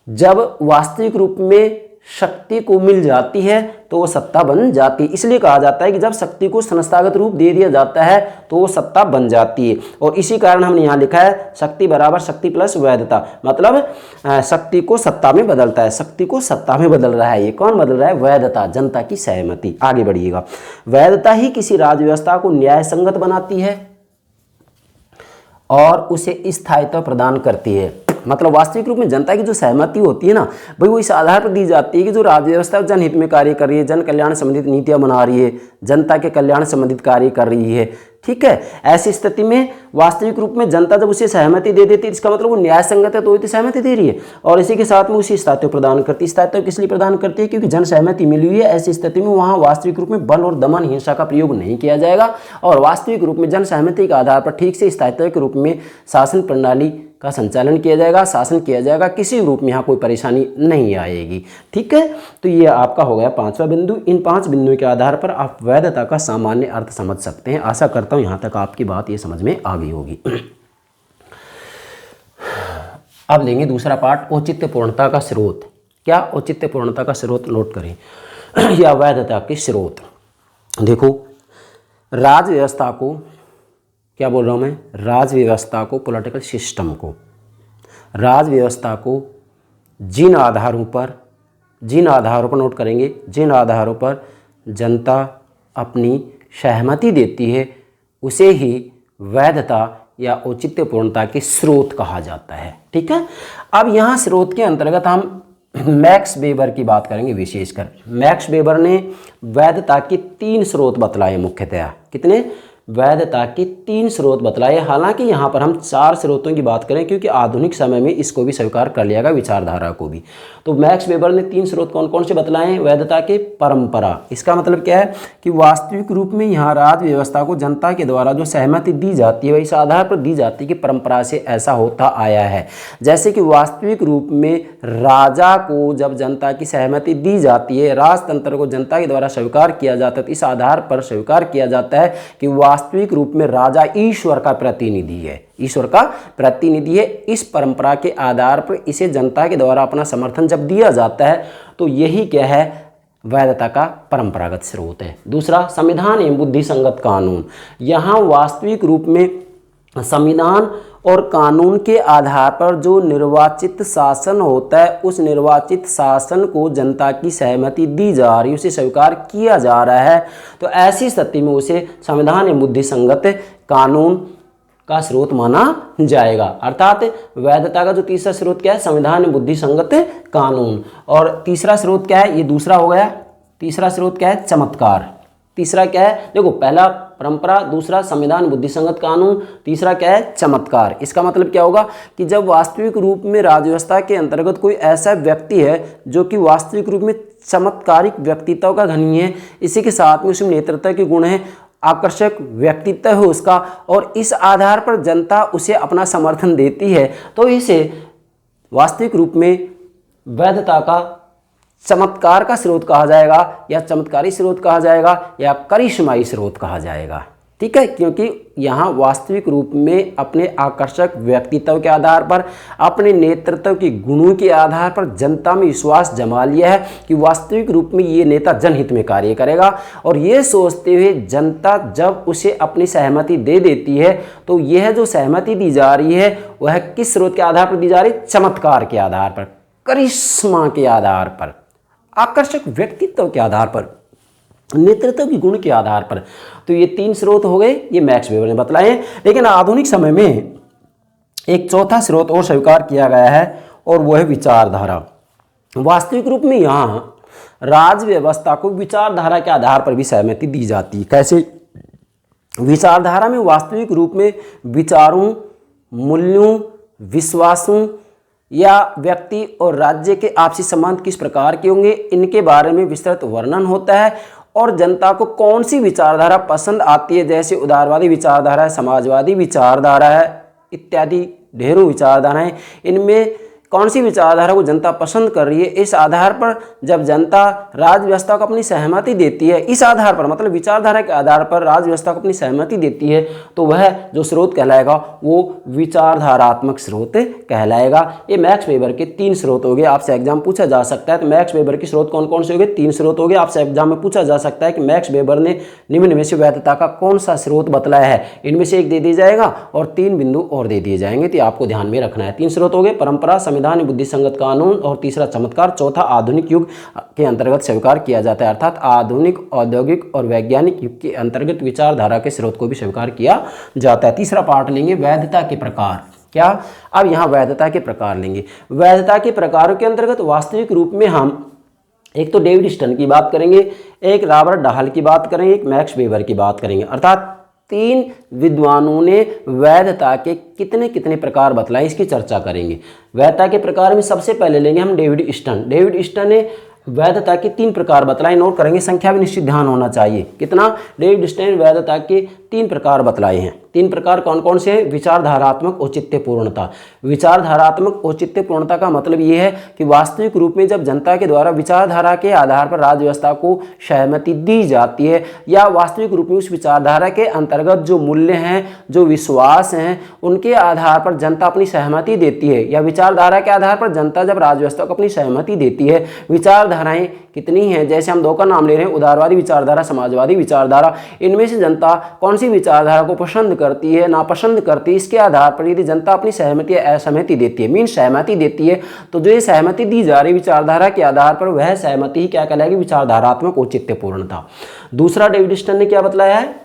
जब वास्तविक रूप में शक्ति को मिल जाती है तो वो सत्ता बन जाती है। इसलिए कहा जाता है कि जब शक्ति को संस्थागत रूप दे दिया जाता है तो वो सत्ता बन जाती है। और इसी कारण हमने यहाँ लिखा है शक्ति बराबर शक्ति प्लस वैधता, मतलब शक्ति को सत्ता में बदलता है, शक्ति को सत्ता में बदल रहा है। ये कौन बदल रहा है, वैधता, जनता की सहमति। आगे बढ़िएगा, वैधता ही किसी राज्य व्यवस्था को न्याय संगत बनाती है और उसे स्थायित्व प्रदान करती है। मतलब वास्तविक रूप में जनता की जो सहमति होती है ना भाई, वो इस आधार पर दी जाती है कि जो राज्य व्यवस्था जनहित में कार्य कर रही है, जन कल्याण संबंधित नीतियां बना रही है, जनता के कल्याण संबंधित कार्य कर रही है, ठीक है। ऐसी स्थिति में वास्तविक रूप में जनता जब उसे सहमति दे देती है, इसका मतलब वो न्याय संगत है, तो वो सहमति दे रही है और इसी के साथ में उसी स्थायित्व प्रदान करती है। स्थायित्व किस लिए प्रदान करती है, क्योंकि जन सहमति मिली हुई है। ऐसी स्थिति में वहाँ वास्तविक रूप में बल और दमन, हिंसा का प्रयोग नहीं किया जाएगा और वास्तविक रूप में जन सहमति के आधार पर ठीक से स्थायित्व के रूप में शासन प्रणाली का संचालन किया जाएगा, शासन किया जाएगा, किसी रूप में यहाँ कोई परेशानी नहीं आएगी, ठीक है। तो ये आपका हो गया 5वां बिंदु। इन 5 बिंदुओं के आधार पर आप वैधता का सामान्य अर्थ समझ सकते हैं। आशा करता हूँ यहाँ तक आपकी बात ये समझ में आ गई होगी। अब लेंगे दूसरा पार्ट, औचित्यपूर्णता का स्रोत। क्या औचित्यपूर्णता का स्रोत, नोट करें, या वैधता के स्रोत। देखो, राज्य व्यवस्था को, क्या बोल रहा हूँ मैं, राज्य व्यवस्था को, पॉलिटिकल सिस्टम को, राज्य व्यवस्था को जिन आधारों पर नोट करेंगे, जिन आधारों पर जनता अपनी सहमति देती है, उसे ही वैधता या औचित्यपूर्णता के स्रोत कहा जाता है, ठीक है। अब यहाँ स्रोत के अंतर्गत हम मैक्स वेबर की बात करेंगे विशेषकर। मैक्स वेबर ने वैधता के 3 स्रोत बतलाए मुख्यतः। कितने, वैधता के 3 स्रोत बतलाए। हालांकि यहाँ पर हम 4 स्रोतों की बात करें क्योंकि आधुनिक समय में इसको भी स्वीकार कर लिया गया, विचारधारा को भी। तो मैक्स वेबर ने 3 स्रोत कौन कौन से बतलाए हैं वैधता के, परंपरा। इसका मतलब क्या है कि वास्तविक रूप में यहाँ राज्य व्यवस्था को जनता के द्वारा जो सहमति दी जाती है इस आधार पर दी जाती है कि परंपरा से ऐसा होता आया है। जैसे कि वास्तविक रूप में राजा को जब जनता की सहमति दी जाती है, राजतंत्र को जनता के द्वारा स्वीकार किया जाता है, तो इस आधार पर स्वीकार किया जाता है कि वास्तविक रूप में राजा ईश्वर का प्रतिनिधि है, ईश्वर का प्रतिनिधि है। इस परंपरा के आधार पर इसे जनता के द्वारा अपना समर्थन जब दिया जाता है तो यही क्या है, वैधता का परंपरागत स्रोत है। दूसरा, संविधान एवं बुद्धि संगत कानून। यहाँ वास्तविक रूप में संविधान और कानून के आधार पर जो निर्वाचित शासन होता है उस निर्वाचित शासन को जनता की सहमति दी जा रही है, उसे स्वीकार किया जा रहा है, तो ऐसी स्थिति में उसे संविधान एवं बुद्धि संगत कानून का स्रोत माना जाएगा। अर्थात वैधता का जो तीसरा स्रोत क्या है, संविधान एवं बुद्धि संगत कानून। और तीसरा स्रोत क्या है, ये दूसरा हो गया। तीसरा स्रोत क्या है, चमत्कार। तीसरा क्या है, देखो पहला परंपरा, दूसरा संविधान बुद्धि संगत कानून, तीसरा क्या है, चमत्कार। इसका मतलब क्या होगा कि जब वास्तविक रूप में राज्य व्यवस्था के अंतर्गत कोई ऐसा व्यक्ति है जो कि वास्तविक रूप में चमत्कारिक व्यक्तित्व का धनी है, इसी के साथ में उसमें नेतृत्व के गुण है, आकर्षक व्यक्तित्व है उसका, और इस आधार पर जनता उसे अपना समर्थन देती है, तो इसे वास्तविक रूप में वैधता का चमत्कार का स्रोत कहा जाएगा, या चमत्कारी स्रोत कहा जाएगा, या करिश्माई स्रोत कहा जाएगा। ठीक है, क्योंकि यहाँ वास्तविक रूप में अपने आकर्षक व्यक्तित्व के आधार पर, अपने नेतृत्व के गुणों के आधार पर जनता में विश्वास जमा लिया है कि वास्तविक रूप में ये नेता जनहित में कार्य करेगा, और ये सोचते हुए जनता जब उसे अपनी सहमति दे देती है तो यह जो सहमति दी जा रही है वह किस स्रोत के आधार पर दी जा रही है, चमत्कार के आधार पर, करिश्मा के आधार पर, आकर्षक व्यक्तित्व के आधार पर, नेतृत्व के गुण के आधार पर। तो ये तीन स्रोत हो गए, ये मैक्स वेबर ने बतलाए हैं। लेकिन आधुनिक समय में एक चौथा स्रोत और स्वीकार किया गया है, और वो है विचारधारा। वास्तविक रूप में यहाँ राज्य व्यवस्था को विचारधारा के आधार पर भी सहमति दी जाती है। कैसे? विचारधारा में वास्तविक रूप में विचारों, मूल्यों, विश्वासों या व्यक्ति और राज्य के आपसी संबंध किस प्रकार के होंगे, इनके बारे में विस्तृत वर्णन होता है, और जनता को कौन सी विचारधारा पसंद आती है, जैसे उदारवादी विचारधारा है, समाजवादी विचारधारा है, इत्यादि ढेरों विचारधाराएं, इनमें कौन सी विचारधारा को जनता पसंद कर रही है, इस आधार पर जब जनता राज्य व्यवस्था को अपनी सहमति देती है, इस आधार पर मतलब विचारधारा के आधार पर राज्य व्यवस्था को अपनी सहमति देती है, तो वह जो स्रोत कहलाएगा वो विचारधारात्मक स्रोत कहलाएगा। ये मैक्स वेबर के तीन स्रोत हो गए, आपसे एग्जाम पूछा जा सकता है। तो मैक्स वेबर के स्रोत कौन कौन से हो गए, तीन स्रोत हो गए। आपसे एग्जाम में पूछा जा सकता है कि मैक्स वेबर ने निम्न में से वैधता का कौन सा स्रोत बतलाया है, इनमें से एक दे दिया जाएगा और तीन बिंदु और दे दिए जाएंगे, तो आपको ध्यान में रखना है। तीन स्रोत हो गए, परंपरा, संविधान, बुद्धि संगत कानून, और तीसरा चमत्कार, चौथा आधुनिक युग के अंतर्गत स्वीकार किया जाता है, अर्थात आधुनिक औद्योगिक और वैज्ञानिक युग के अंतर्गत विचारधारा के स्रोत को भी स्वीकार किया जाता है। तीसरा पार्ट लेंगे वैधता के प्रकार। क्या? अब यहाँ वैधता के प्रकार लेंगे। वैधता के प्रकारों के अंतर्गत वास्तविक रूप में हम एक तो डेविड स्टन की बात करेंगे, एक रॉबर्ट डाहल की बात करेंगे, एक मैक्स वेबर की बात करेंगे, अर्थात तीन विद्वानों ने वैधता के कितने कितने प्रकार बतलाए, इसकी चर्चा करेंगे। वैधता के प्रकार में सबसे पहले लेंगे हम डेविड स्टन। डेविड स्टन ने वैधता के तीन प्रकार बतलाए, नोट करेंगे, संख्या में निश्चित ध्यान होना चाहिए। कितना? डेविड स्टन ने वैधता के तीन प्रकार बतलाए हैं। तीन प्रकार कौन कौन से हैं? विचारधारात्मक औचित्यपूर्णता। विचारधारात्मक औचित्यपूर्णता का मतलब ये है कि वास्तविक रूप में जब जनता के द्वारा विचारधारा के आधार पर राज्य व्यवस्था को सहमति दी जाती है, या वास्तविक रूप में उस विचारधारा के अंतर्गत जो मूल्य हैं, जो विश्वास हैं, उनके आधार पर जनता अपनी सहमति देती है, या विचारधारा के आधार पर जनता जब राज्य व्यवस्था को अपनी सहमति देती है। विचारधाराएं कितनी हैं? जैसे हम दो का नाम ले रहे हैं, उदारवादी विचारधारा, समाजवादी विचारधारा। इनमें से जनता कौन सी विचारधारा को पसंद करती है, नापसंद करती है, इसके आधार पर यदि जनता अपनी सहमति या असहमति देती है, मीन सहमति देती है, तो जो ये सहमति दी जा रही विचारधारा के आधार पर, वह सहमति ही क्या कहलाएगी? विचारधारात्मक औचित्यपूर्णता। दूसरा डेविड स्टन ने क्या बतलाया है?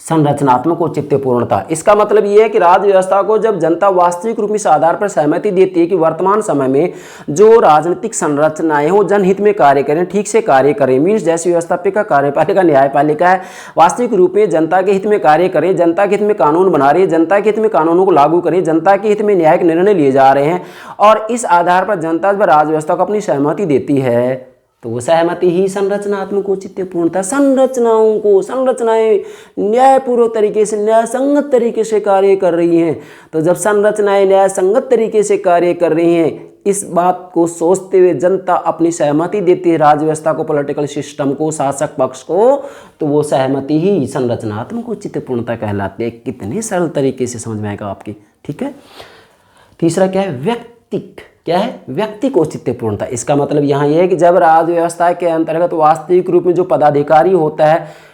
संरचनात्मक औचित्यपूर्णता। इसका मतलब यह है कि राज्य व्यवस्था को जब जनता वास्तविक रूप में इस आधार पर सहमति देती है कि वर्तमान समय में जो राजनीतिक संरचनाएं हो जनहित में कार्य करें, ठीक से कार्य करें, मीन्स जैसे व्यवस्थापिका, कार्यपालिका, न्यायपालिका है, वास्तविक रूप में जनता के हित में कार्य करें, जनता के हित में कानून बना रही है, जनता के हित में कानूनों को लागू करें, जनता के हित में न्यायिक निर्णय लिए जा रहे हैं, और इस आधार पर जनता जब राज्य व्यवस्था को अपनी सहमति देती है, तो वो सहमति ही संरचनात्मक औचित्यपूर्णता। संरचनाएं न्यायपूर्वक तरीके से, न्याय संगत तरीके से कार्य कर रही हैं। तो जब संरचनाएं न्याय संगत तरीके से कार्य कर रही हैं, इस बात को सोचते हुए जनता अपनी सहमति देती है राज्य व्यवस्था को, पॉलिटिकल सिस्टम को, शासक पक्ष को, तो वो सहमति ही संरचनात्मक औचित्यपूर्णता कहलाती है। कितने सरल तरीके से समझ में आएगा आपकी, ठीक है। तीसरा क्या है, व्यक्तिक, क्या है, व्यक्तिक औचित्यपूर्णता। इसका मतलब यहाँ यह है कि जब राज्य व्यवस्था के अंतर्गत वास्तविक रूप में जो पदाधिकारी होता है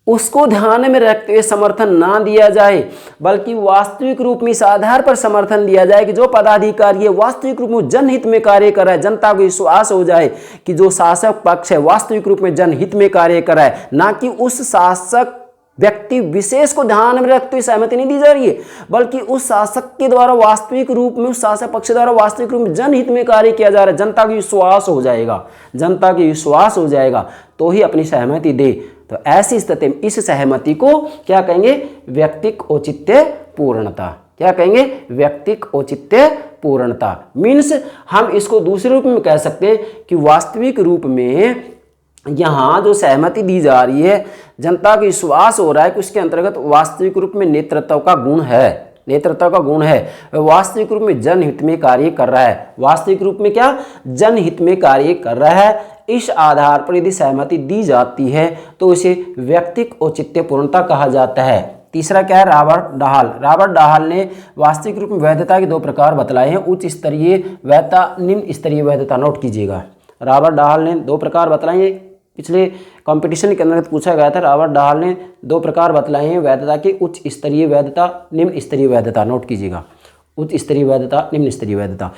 उसको ध्यान में रखते हुए समर्थन ना दिया जाए, बल्कि वास्तविक रूप में इस आधार पर समर्थन दिया जाए कि जो पदाधिकारी है वास्तविक रूप में जनहित में कार्य कर रहा है, जनता को विश्वास हो जाए कि जो शासक पक्ष है वास्तविक रूप में जनहित में कार्य कर रहा है, ना कि उस शासक व्यक्ति विशेष को ध्यान में रखते हुए सहमति नहीं दी जा रही है, बल्कि उस शासक के द्वारा वास्तविक रूप में, उस शासक पक्ष द्वारा वास्तविक रूप में जनहित में कार्य किया जा रहा है, जनता को विश्वास हो जाएगा, जनता को विश्वास हो जाएगा तो ही अपनी सहमति दे। तो ऐसी स्थिति में इस सहमति को क्या कहेंगे, व्यक्तिक औचित्य पूर्णता। क्या कहेंगे, व्यक्तिक औचित्य पूर्णता। मीन्स हम इसको दूसरे रूप में कह सकते हैं कि वास्तविक रूप में यहाँ जो सहमति दी जा रही है, जनता को विश्वास हो रहा है कि उसके अंतर्गत वास्तविक रूप में नेतृत्व का गुण है, नेतृत्व का गुण है, वास्तविक रूप में जनहित में कार्य कर रहा है, वास्तविक रूप में क्या, जनहित में कार्य कर रहा है। इस आधार पर यदि सहमति दी जाती है तो उसे व्यक्तिक औचित्य पूर्णता कहा जाता है। तीसरा क्या है, रॉबर्ट डाहल। रॉबर्ट डाहल ने वास्तविक रूप में वैधता के दो प्रकार बतलाए हैं, उच्च स्तरीय वैधता, निम्न स्तरीय वैधता। नोट कीजिएगा, रॉबर्ट डाहल ने दो प्रकार बतलाए हैं, पिछले कंपटीशन के अंतर्गत पूछा गया था। रॉबर्ट डाहल ने दो प्रकार बतलाए हैं वैधता के, उच्च स्तरीय वैधता, निम्न स्तरीय वैधता। नोट कीजिएगा, उच्च स्तरीय वैधता, निम्न स्तरीय वैधता।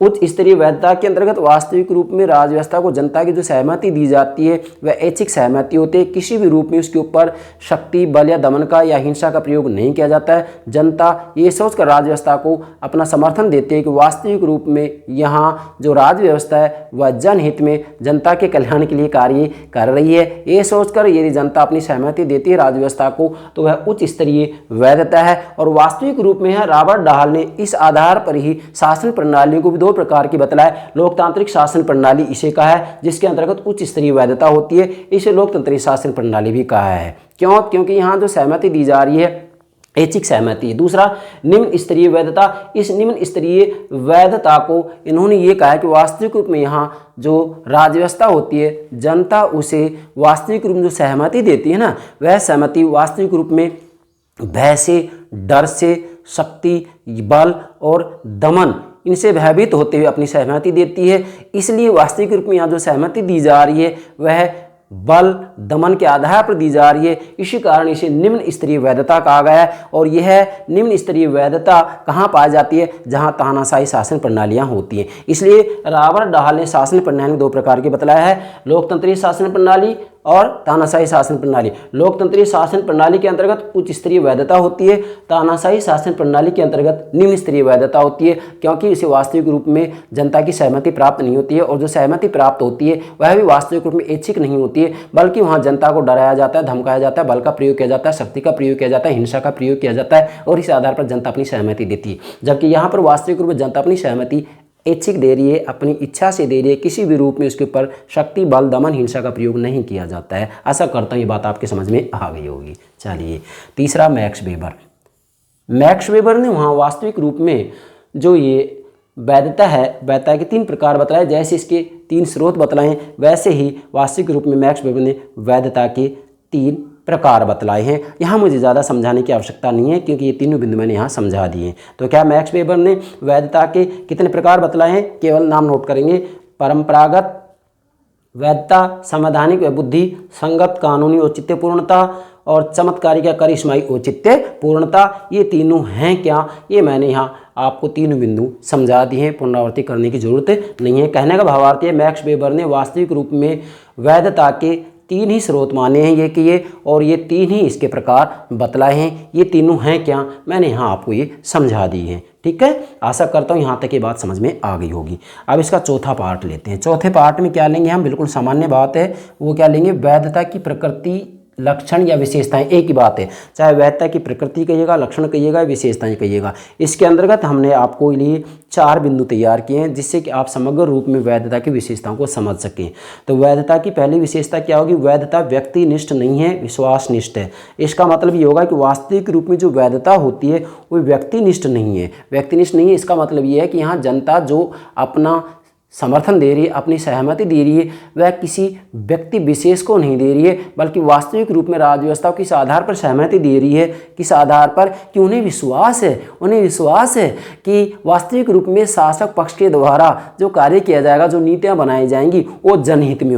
उच्च स्तरीय वैधता के अंतर्गत वास्तविक रूप में राज्य व्यवस्था को जनता की जो सहमति दी जाती है वह ऐच्छिक सहमति होती है, किसी भी रूप में उसके ऊपर शक्ति, बल या दमन का या हिंसा का प्रयोग नहीं किया जाता है। जनता ये सोचकर राज्य व्यवस्था को अपना समर्थन देती है कि वास्तविक रूप में यहाँ जो राज्य व्यवस्था है वह जनहित में, जनता के कल्याण के लिए कार्य कर रही है। ये सोचकर यदि जनता अपनी सहमति देती है राज्य व्यवस्था को तो वह उच्च स्तरीय वैधता है। और वास्तविक रूप में है, रॉबर्ट डाहल ने इस आधार पर ही शासन प्रणालियों को भी दो प्रकार की बतलाए। लोकतांत्रिक शासन प्रणाली इसे कहा है जिसके अंतर्गत उच्च स्तरीय वैधता होती है, इसे लोकतांत्रिक शासन प्रणाली भी कहा है। क्यों, क्योंकि यहाँ जो सहमति दी जा रही है ऐच्छिक सहमति है। दूसरा निम्न स्तरीय वैधता, इस निम्न स्तरीय वैधता को इन्होंने ये कहा है कि वास्तविक रूप में यहाँ जो राज्य व्यवस्था होती है जनता उसे वास्तविक रूप में जो सहमति देती है ना, वह सहमति वास्तविक रूप में भय से, डर से, शक्ति, बल और दमन इनसे भयभीत होते हुए अपनी सहमति देती है। इसलिए वास्तविक रूप में यहाँ जो सहमति दी जा रही है वह बल, दमन के आधार पर दी जा रही है। इसी कारण इसे निम्न स्तरीय वैधता कहा गया है। और यह निम्न स्तरीय वैधता कहाँ पाई जाती है, जहाँ तानाशाही शासन प्रणालियाँ होती हैं। इसलिए रॉबर्ट डाहल ने शासन प्रणाली दो प्रकार की बतलाया है, लोकतंत्रीय शासन प्रणाली और तानाशाही शासन प्रणाली। लोकतंत्रीय शासन प्रणाली के अंतर्गत उच्च स्तरीय वैधता होती है, तानाशाही शासन प्रणाली के अंतर्गत निम्न स्तरीय वैधता होती है, क्योंकि इसे वास्तविक रूप में जनता की सहमति प्राप्त नहीं होती है। और जो सहमति प्राप्त होती है वह भी वास्तविक रूप में ऐच्छिक नहीं होती है, बल्कि वहाँ जनता को डराया जाता है, धमकाया जाता है, बल का प्रयोग किया जाता है, शक्ति का प्रयोग किया जाता है, हिंसा का प्रयोग किया जाता है और इस आधार पर जनता अपनी सहमति देती है। जबकि यहाँ पर वास्तविक रूप में जनता अपनी सहमति ऐच्छिक दे रही है, अपनी इच्छा से दे रही है, किसी भी रूप में उसके ऊपर शक्ति, बल, दमन, हिंसा का प्रयोग नहीं किया जाता है। आशा करता हूँ ये बात आपके समझ में आ गई होगी। चलिए तीसरा, मैक्स वेबर। मैक्स वेबर ने वहाँ वास्तविक रूप में जो ये वैधता है, वैधता के तीन प्रकार बतलाए, जैसे इसके तीन स्रोत बतलाए वैसे ही वास्तविक रूप में मैक्स वेबर ने वैधता के तीन प्रकार बतलाए हैं। यहाँ मुझे ज़्यादा समझाने की आवश्यकता नहीं है क्योंकि ये तीनों बिंदु मैंने यहाँ समझा दिए हैं। तो क्या मैक्स वेबर ने वैधता के कितने प्रकार बतलाए हैं, केवल नाम नोट करेंगे। परंपरागत वैधता, संवैधानिक व बुद्धि संगत कानूनी औचित्य पूर्णता और चमत्कारिक या करिश्माई औचित्य पूर्णता। ये तीनों हैं क्या, ये मैंने यहाँ आपको तीनों बिंदु समझा दिए हैं, पुनरावृत्ति करने की जरूरत नहीं है। कहने का भावार्थ है मैक्स वेबर ने वास्तविक रूप में वैधता के तीन ही स्रोत माने हैं ये कि ये, और ये तीन ही इसके प्रकार बतलाए हैं। ये तीनों हैं क्या, मैंने यहाँ आपको ये समझा दी है। ठीक है, आशा करता हूँ यहाँ तक ये बात समझ में आ गई होगी। अब इसका चौथा पार्ट लेते हैं। चौथे पार्ट में क्या लेंगे हम, बिल्कुल सामान्य बात है, वो क्या लेंगे, वैधता की प्रकृति लक्षण या विशेषताएं एक ही बात है, चाहे वैधता की प्रकृति कहिएगा, लक्षण कहिएगा, विशेषताएं कहिएगा। इसके अंतर्गत हमने आपको लिए 4 बिंदु तैयार किए हैं जिससे कि आप समग्र रूप में वैधता की विशेषताओं को समझ सकें। तो वैधता की पहली विशेषता क्या होगी? वैधता व्यक्तिनिष्ठ नहीं है, विश्वासनिष्ठ है। इसका मतलब ये होगा कि वास्तविक रूप में जो वैधता होती है वो व्यक्तिनिष्ठ नहीं है। व्यक्तिनिष्ठ नहीं है इसका मतलब ये है कि यहाँ जनता जो अपना समर्थन दे रही है, अपनी सहमति दे रही है, वह किसी व्यक्ति विशेष को नहीं दे रही है, बल्कि वास्तविक रूप में राज्य व्यवस्था को किस आधार पर सहमति दे रही है, किस आधार पर कि उन्हें विश्वास है कि वास्तविक रूप में शासक पक्ष के द्वारा जो कार्य किया जाएगा, जो नीतियां बनाई जाएंगी वो जनहित में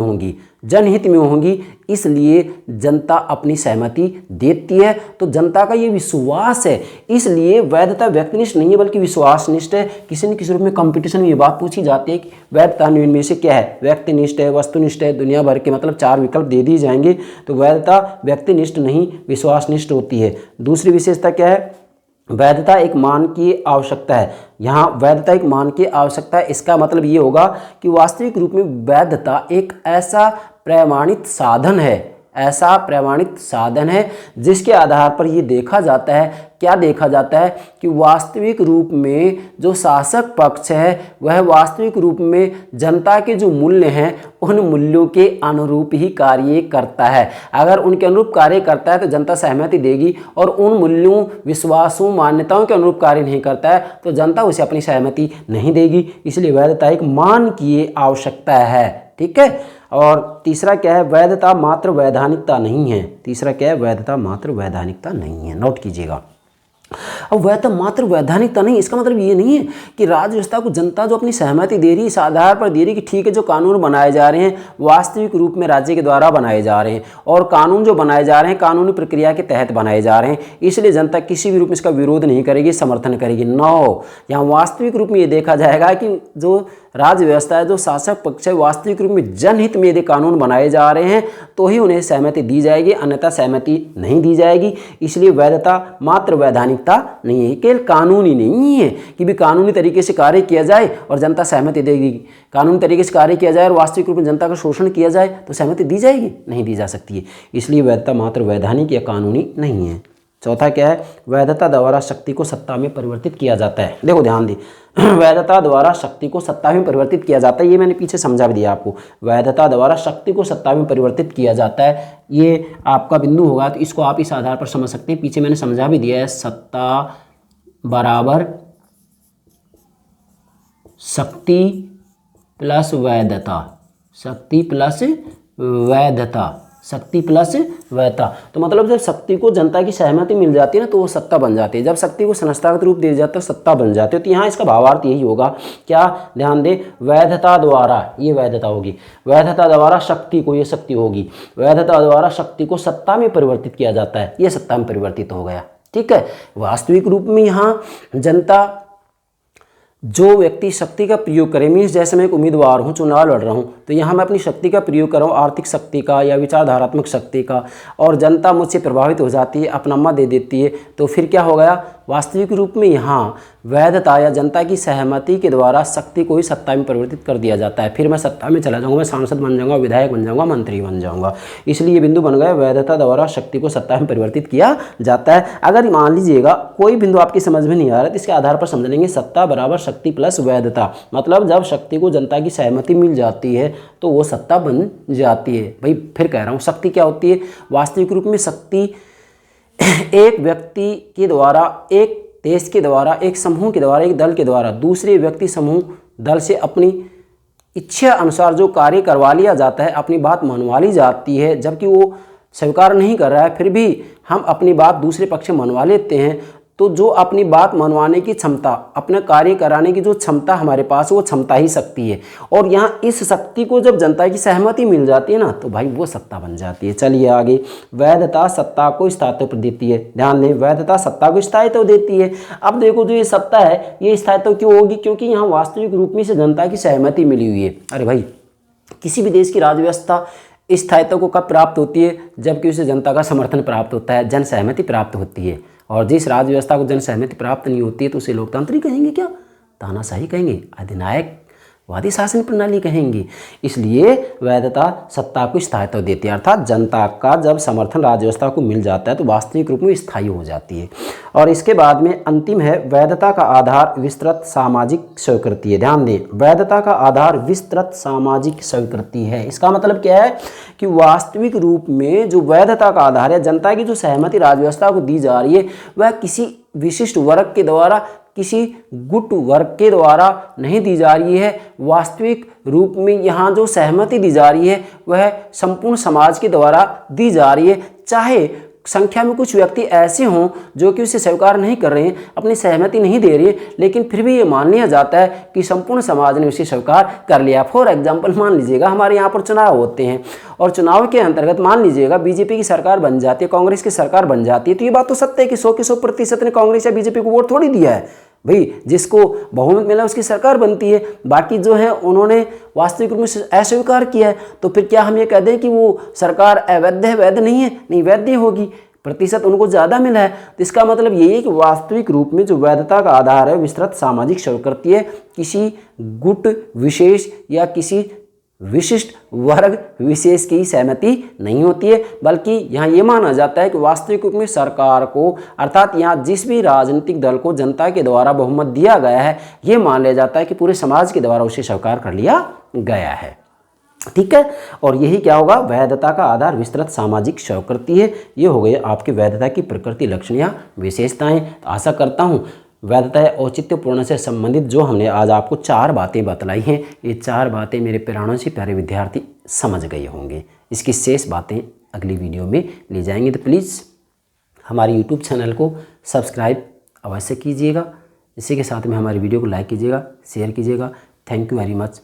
होंगी, इसलिए जनता अपनी सहमति देती है। तो जनता का ये विश्वास है, इसलिए वैधता व्यक्तिनिष्ठ नहीं है बल्कि विश्वासनिष्ठ है। किसी न किसी रूप में कंपटीशन में ये बात पूछी जाती है कि वैधता में से क्या है, व्यक्तिनिष्ठ है, वस्तुनिष्ठ है, दुनिया भर के मतलब 4 विकल्प दे दिए जाएंगे। तो वैधता व्यक्तिनिष्ठ नहीं विश्वासनिष्ठ होती है। दूसरी विशेषता क्या है? वैधता एक मान की आवश्यकता है। यहाँ वैधता एक मान की आवश्यकता है, इसका मतलब ये होगा कि वास्तविक रूप में वैधता एक ऐसा प्रमाणित साधन है जिसके आधार पर ये देखा जाता है, क्या देखा जाता है कि वास्तविक रूप में जो शासक पक्ष है वह वास्तविक रूप में जनता के जो मूल्य हैं उन मूल्यों के अनुरूप ही कार्य करता है। अगर उनके अनुरूप कार्य करता है तो जनता सहमति देगी, और उन मूल्यों, विश्वासों, मान्यताओं के अनुरूप कार्य नहीं करता है तो जनता उसे अपनी सहमति नहीं देगी। इसलिए वैधता एक मान की आवश्यकता है। ठीक है। और तीसरा क्या है? वैधता मात्र वैधानिकता नहीं है। तीसरा क्या है? वैधता मात्र वैधानिकता नहीं है। नोट कीजिएगा। अब वैधता मात्र वैधानिकता नहीं, इसका मतलब ये नहीं है कि राज्य व्यवस्था को जनता जो अपनी सहमति दे रही है इस आधार पर दे रही है कि ठीक है जो कानून बनाए जा रहे हैं वास्तविक रूप में राज्य के द्वारा बनाए जा रहे हैं, और कानून जो बनाए जा रहे हैं कानूनी प्रक्रिया के तहत बनाए जा रहे हैं, इसलिए जनता किसी भी रूप में इसका विरोध नहीं करेगी, समर्थन करेगी। नो, यहाँ वास्तविक रूप में ये देखा जाएगा कि जो राज्य व्यवस्था है, जो शासक पक्ष है, वास्तविक रूप में जनहित में यदि कानून बनाए जा रहे हैं तो ही उन्हें सहमति दी जाएगी, अन्यथा सहमति नहीं दी जाएगी। इसलिए वैधता मात्र वैधानिकता नहीं है, केवल कानूनी नहीं है कि भी कानूनी तरीके से कार्य किया जाए और जनता सहमति देगी। कानूनी तरीके से कार्य किया जाए और वास्तविक रूप में जनता का शोषण किया जाए तो सहमति दी जाएगी? नहीं दी जा सकती है। इसलिए वैधता मात्र वैधानिक या कानूनी नहीं है। चौथा क्या है? वैधता द्वारा शक्ति को सत्ता में परिवर्तित किया जाता है। देखो ध्यान दी, वैधता द्वारा शक्ति को सत्ता में परिवर्तित किया जाता है, ये मैंने पीछे समझा भी दिया आपको। वैधता द्वारा शक्ति को सत्ता में परिवर्तित किया जाता है, ये आपका बिंदु होगा, तो इसको आप इस आधार पर समझ सकते हैं। पीछे मैंने समझा भी दिया है, सत्ता बराबर शक्ति प्लस वैधता, शक्ति प्लस वैधता, शक्ति प्लस वैधता। तो मतलब जब शक्ति को जनता की सहमति मिल जाती है ना तो वो सत्ता बन जाती है, जब शक्ति को संस्थागत रूप दे जाता है सत्ता बन जाती है। तो यहाँ इसका भावार्थ यही होगा, क्या ध्यान दे, वैधता द्वारा, ये वैधता होगी, वैधता द्वारा शक्ति को, ये शक्ति होगी, वैधता द्वारा शक्ति को सत्ता में परिवर्तित किया जाता है, ये सत्ता में परिवर्तित हो गया। ठीक है। वास्तविक रूप में यहाँ जनता, जो व्यक्ति शक्ति का प्रयोग करे, मीन्स जैसे मैं एक उम्मीदवार हूँ, चुनाव लड़ रहा हूँ, तो यहाँ मैं अपनी शक्ति का प्रयोग कर रहा हूँ, आर्थिक शक्ति का या विचारधारात्मक शक्ति का, और जनता मुझसे प्रभावित हो जाती है, अपना मत दे देती है, तो फिर क्या हो गया? वास्तविक रूप में यहाँ वैधता या जनता की सहमति के द्वारा शक्ति को ही सत्ता में परिवर्तित कर दिया जाता है। फिर मैं सत्ता में चला जाऊँगा, मैं सांसद बन जाऊँगा, विधायक बन जाऊँगा, मंत्री बन जाऊँगा। इसलिए ये बिंदु बन गया, वैधता द्वारा शक्ति को सत्ता में परिवर्तित किया जाता है। अगर मान लीजिएगा कोई बिंदु आपकी समझ में नहीं आ रहा तो इसके आधार पर समझ लेंगे, सत्ता बराबर शक्ति प्लस वैधता, मतलब जब शक्ति को जनता की सहमति मिल जाती है तो वो सत्ता बन जाती है। भाई फिर कह रहा हूँ, शक्ति क्या होती है? वास्तविक रूप में शक्ति एक व्यक्ति के द्वारा, एक देश के द्वारा, एक समूह के द्वारा, एक दल के द्वारा दूसरे व्यक्ति, समूह, दल से अपनी इच्छा अनुसार जो कार्य करवा लिया जाता है, अपनी बात मनवा ली जाती है, जबकि वो स्वीकार नहीं कर रहा है फिर भी हम अपनी बात दूसरे पक्ष में मनवा लेते हैं। तो जो अपनी बात मनवाने की क्षमता, अपना कार्य कराने की जो क्षमता हमारे पास है वो क्षमता ही शक्ति है। और यहाँ इस शक्ति को जब जनता की सहमति मिल जाती है ना तो भाई वो सत्ता बन जाती है। चलिए आगे, वैधता सत्ता को स्थायित्व देती है। ध्यान दें, वैधता सत्ता को स्थायित्व देती है। अब देखो जो ये सत्ता है ये स्थायित्व क्यों होगी? क्योंकि यहाँ वास्तविक रूप में से जनता की सहमति मिली हुई है। अरे भाई, किसी भी देश की राज्य व्यवस्था इस स्थायित्व को कब प्राप्त होती है? जबकि उसे जनता का समर्थन प्राप्त होता है, जन सहमति प्राप्त होती है। और जिस राज्य व्यवस्था को जन सहमति प्राप्त नहीं होती है तो उसे लोकतांत्रिक कहेंगे क्या? तानाशाही कहेंगे। अधिनायक वादी शासन प्रणाली कहेंगे। इसलिए वैधता सत्ता को स्थायित्व देती है, अर्थात जनता का जब समर्थन राज्य व्यवस्था को मिल जाता है तो वास्तविक रूप में स्थायी हो जाती है। और इसके बाद में अंतिम है, वैधता का आधार विस्तृत सामाजिक स्वीकृति है। ध्यान दें, वैधता का आधार विस्तृत सामाजिक स्वीकृति है। इसका मतलब क्या है कि वास्तविक रूप में जो वैधता का आधार है, जनता की जो सहमति राज्य व्यवस्था को दी जा रही है, वह किसी विशिष्ट वर्ग के द्वारा, किसी गुट वर्ग के द्वारा नहीं दी जा रही है। वास्तविक रूप में यहाँ जो सहमति दी जा रही है वह संपूर्ण समाज के द्वारा दी जा रही है। चाहे संख्या में कुछ व्यक्ति ऐसे हों जो कि उसे स्वीकार नहीं कर रहे हैं, अपनी सहमति नहीं दे रही है, लेकिन फिर भी ये मान लिया जाता है कि संपूर्ण समाज ने उसे स्वीकार कर लिया। फॉर एग्जाम्पल मान लीजिएगा हमारे यहाँ पर चुनाव होते हैं और चुनाव के अंतर्गत मान लीजिएगा बीजेपी की सरकार बन जाती है, कांग्रेस की सरकार बन जाती है, तो ये बात तो सत्य है कि 100 के 100% ने कांग्रेस या बीजेपी को वोट थोड़ी दिया है भाई। जिसको बहुमत मिला उसकी सरकार बनती है, बाकी जो है उन्होंने वास्तविक रूप में अस्वीकार किया है। तो फिर क्या हम ये कह दें कि वो सरकार अवैध है? वैध नहीं है, नहीं वैध होगी, प्रतिशत उनको ज़्यादा मिला है। तो इसका मतलब यही है कि वास्तविक रूप में जो वैधता का आधार है विस्तृत सामाजिक स्वीकृति है, किसी गुट विशेष या किसी विशिष्ट वर्ग विशेष की सहमति नहीं होती है, बल्कि यहाँ ये माना जाता है कि वास्तविक रूप में सरकार को, अर्थात यहाँ जिस भी राजनीतिक दल को जनता के द्वारा बहुमत दिया गया है, ये मान लिया जाता है कि पूरे समाज के द्वारा उसे स्वीकार कर लिया गया है। ठीक है, और यही क्या होगा, वैधता का आधार विस्तृत सामाजिक स्वीकृति है। ये हो गई आपकी वैधता की प्रकृति, लक्षण या विशेषताएं। तो आशा करता हूँ वैधता या औचित्यपूर्ण से संबंधित जो हमने आज आपको 4 बातें बतलाई हैं, ये 4 बातें मेरे प्राणों से प्यारे विद्यार्थी समझ गए होंगे। इसकी शेष बातें अगली वीडियो में ले जाएंगे। तो प्लीज़ हमारे यूट्यूब चैनल को सब्सक्राइब अवश्य कीजिएगा। इसी के साथ में हमारी वीडियो को लाइक कीजिएगा, शेयर कीजिएगा। Thank you very much.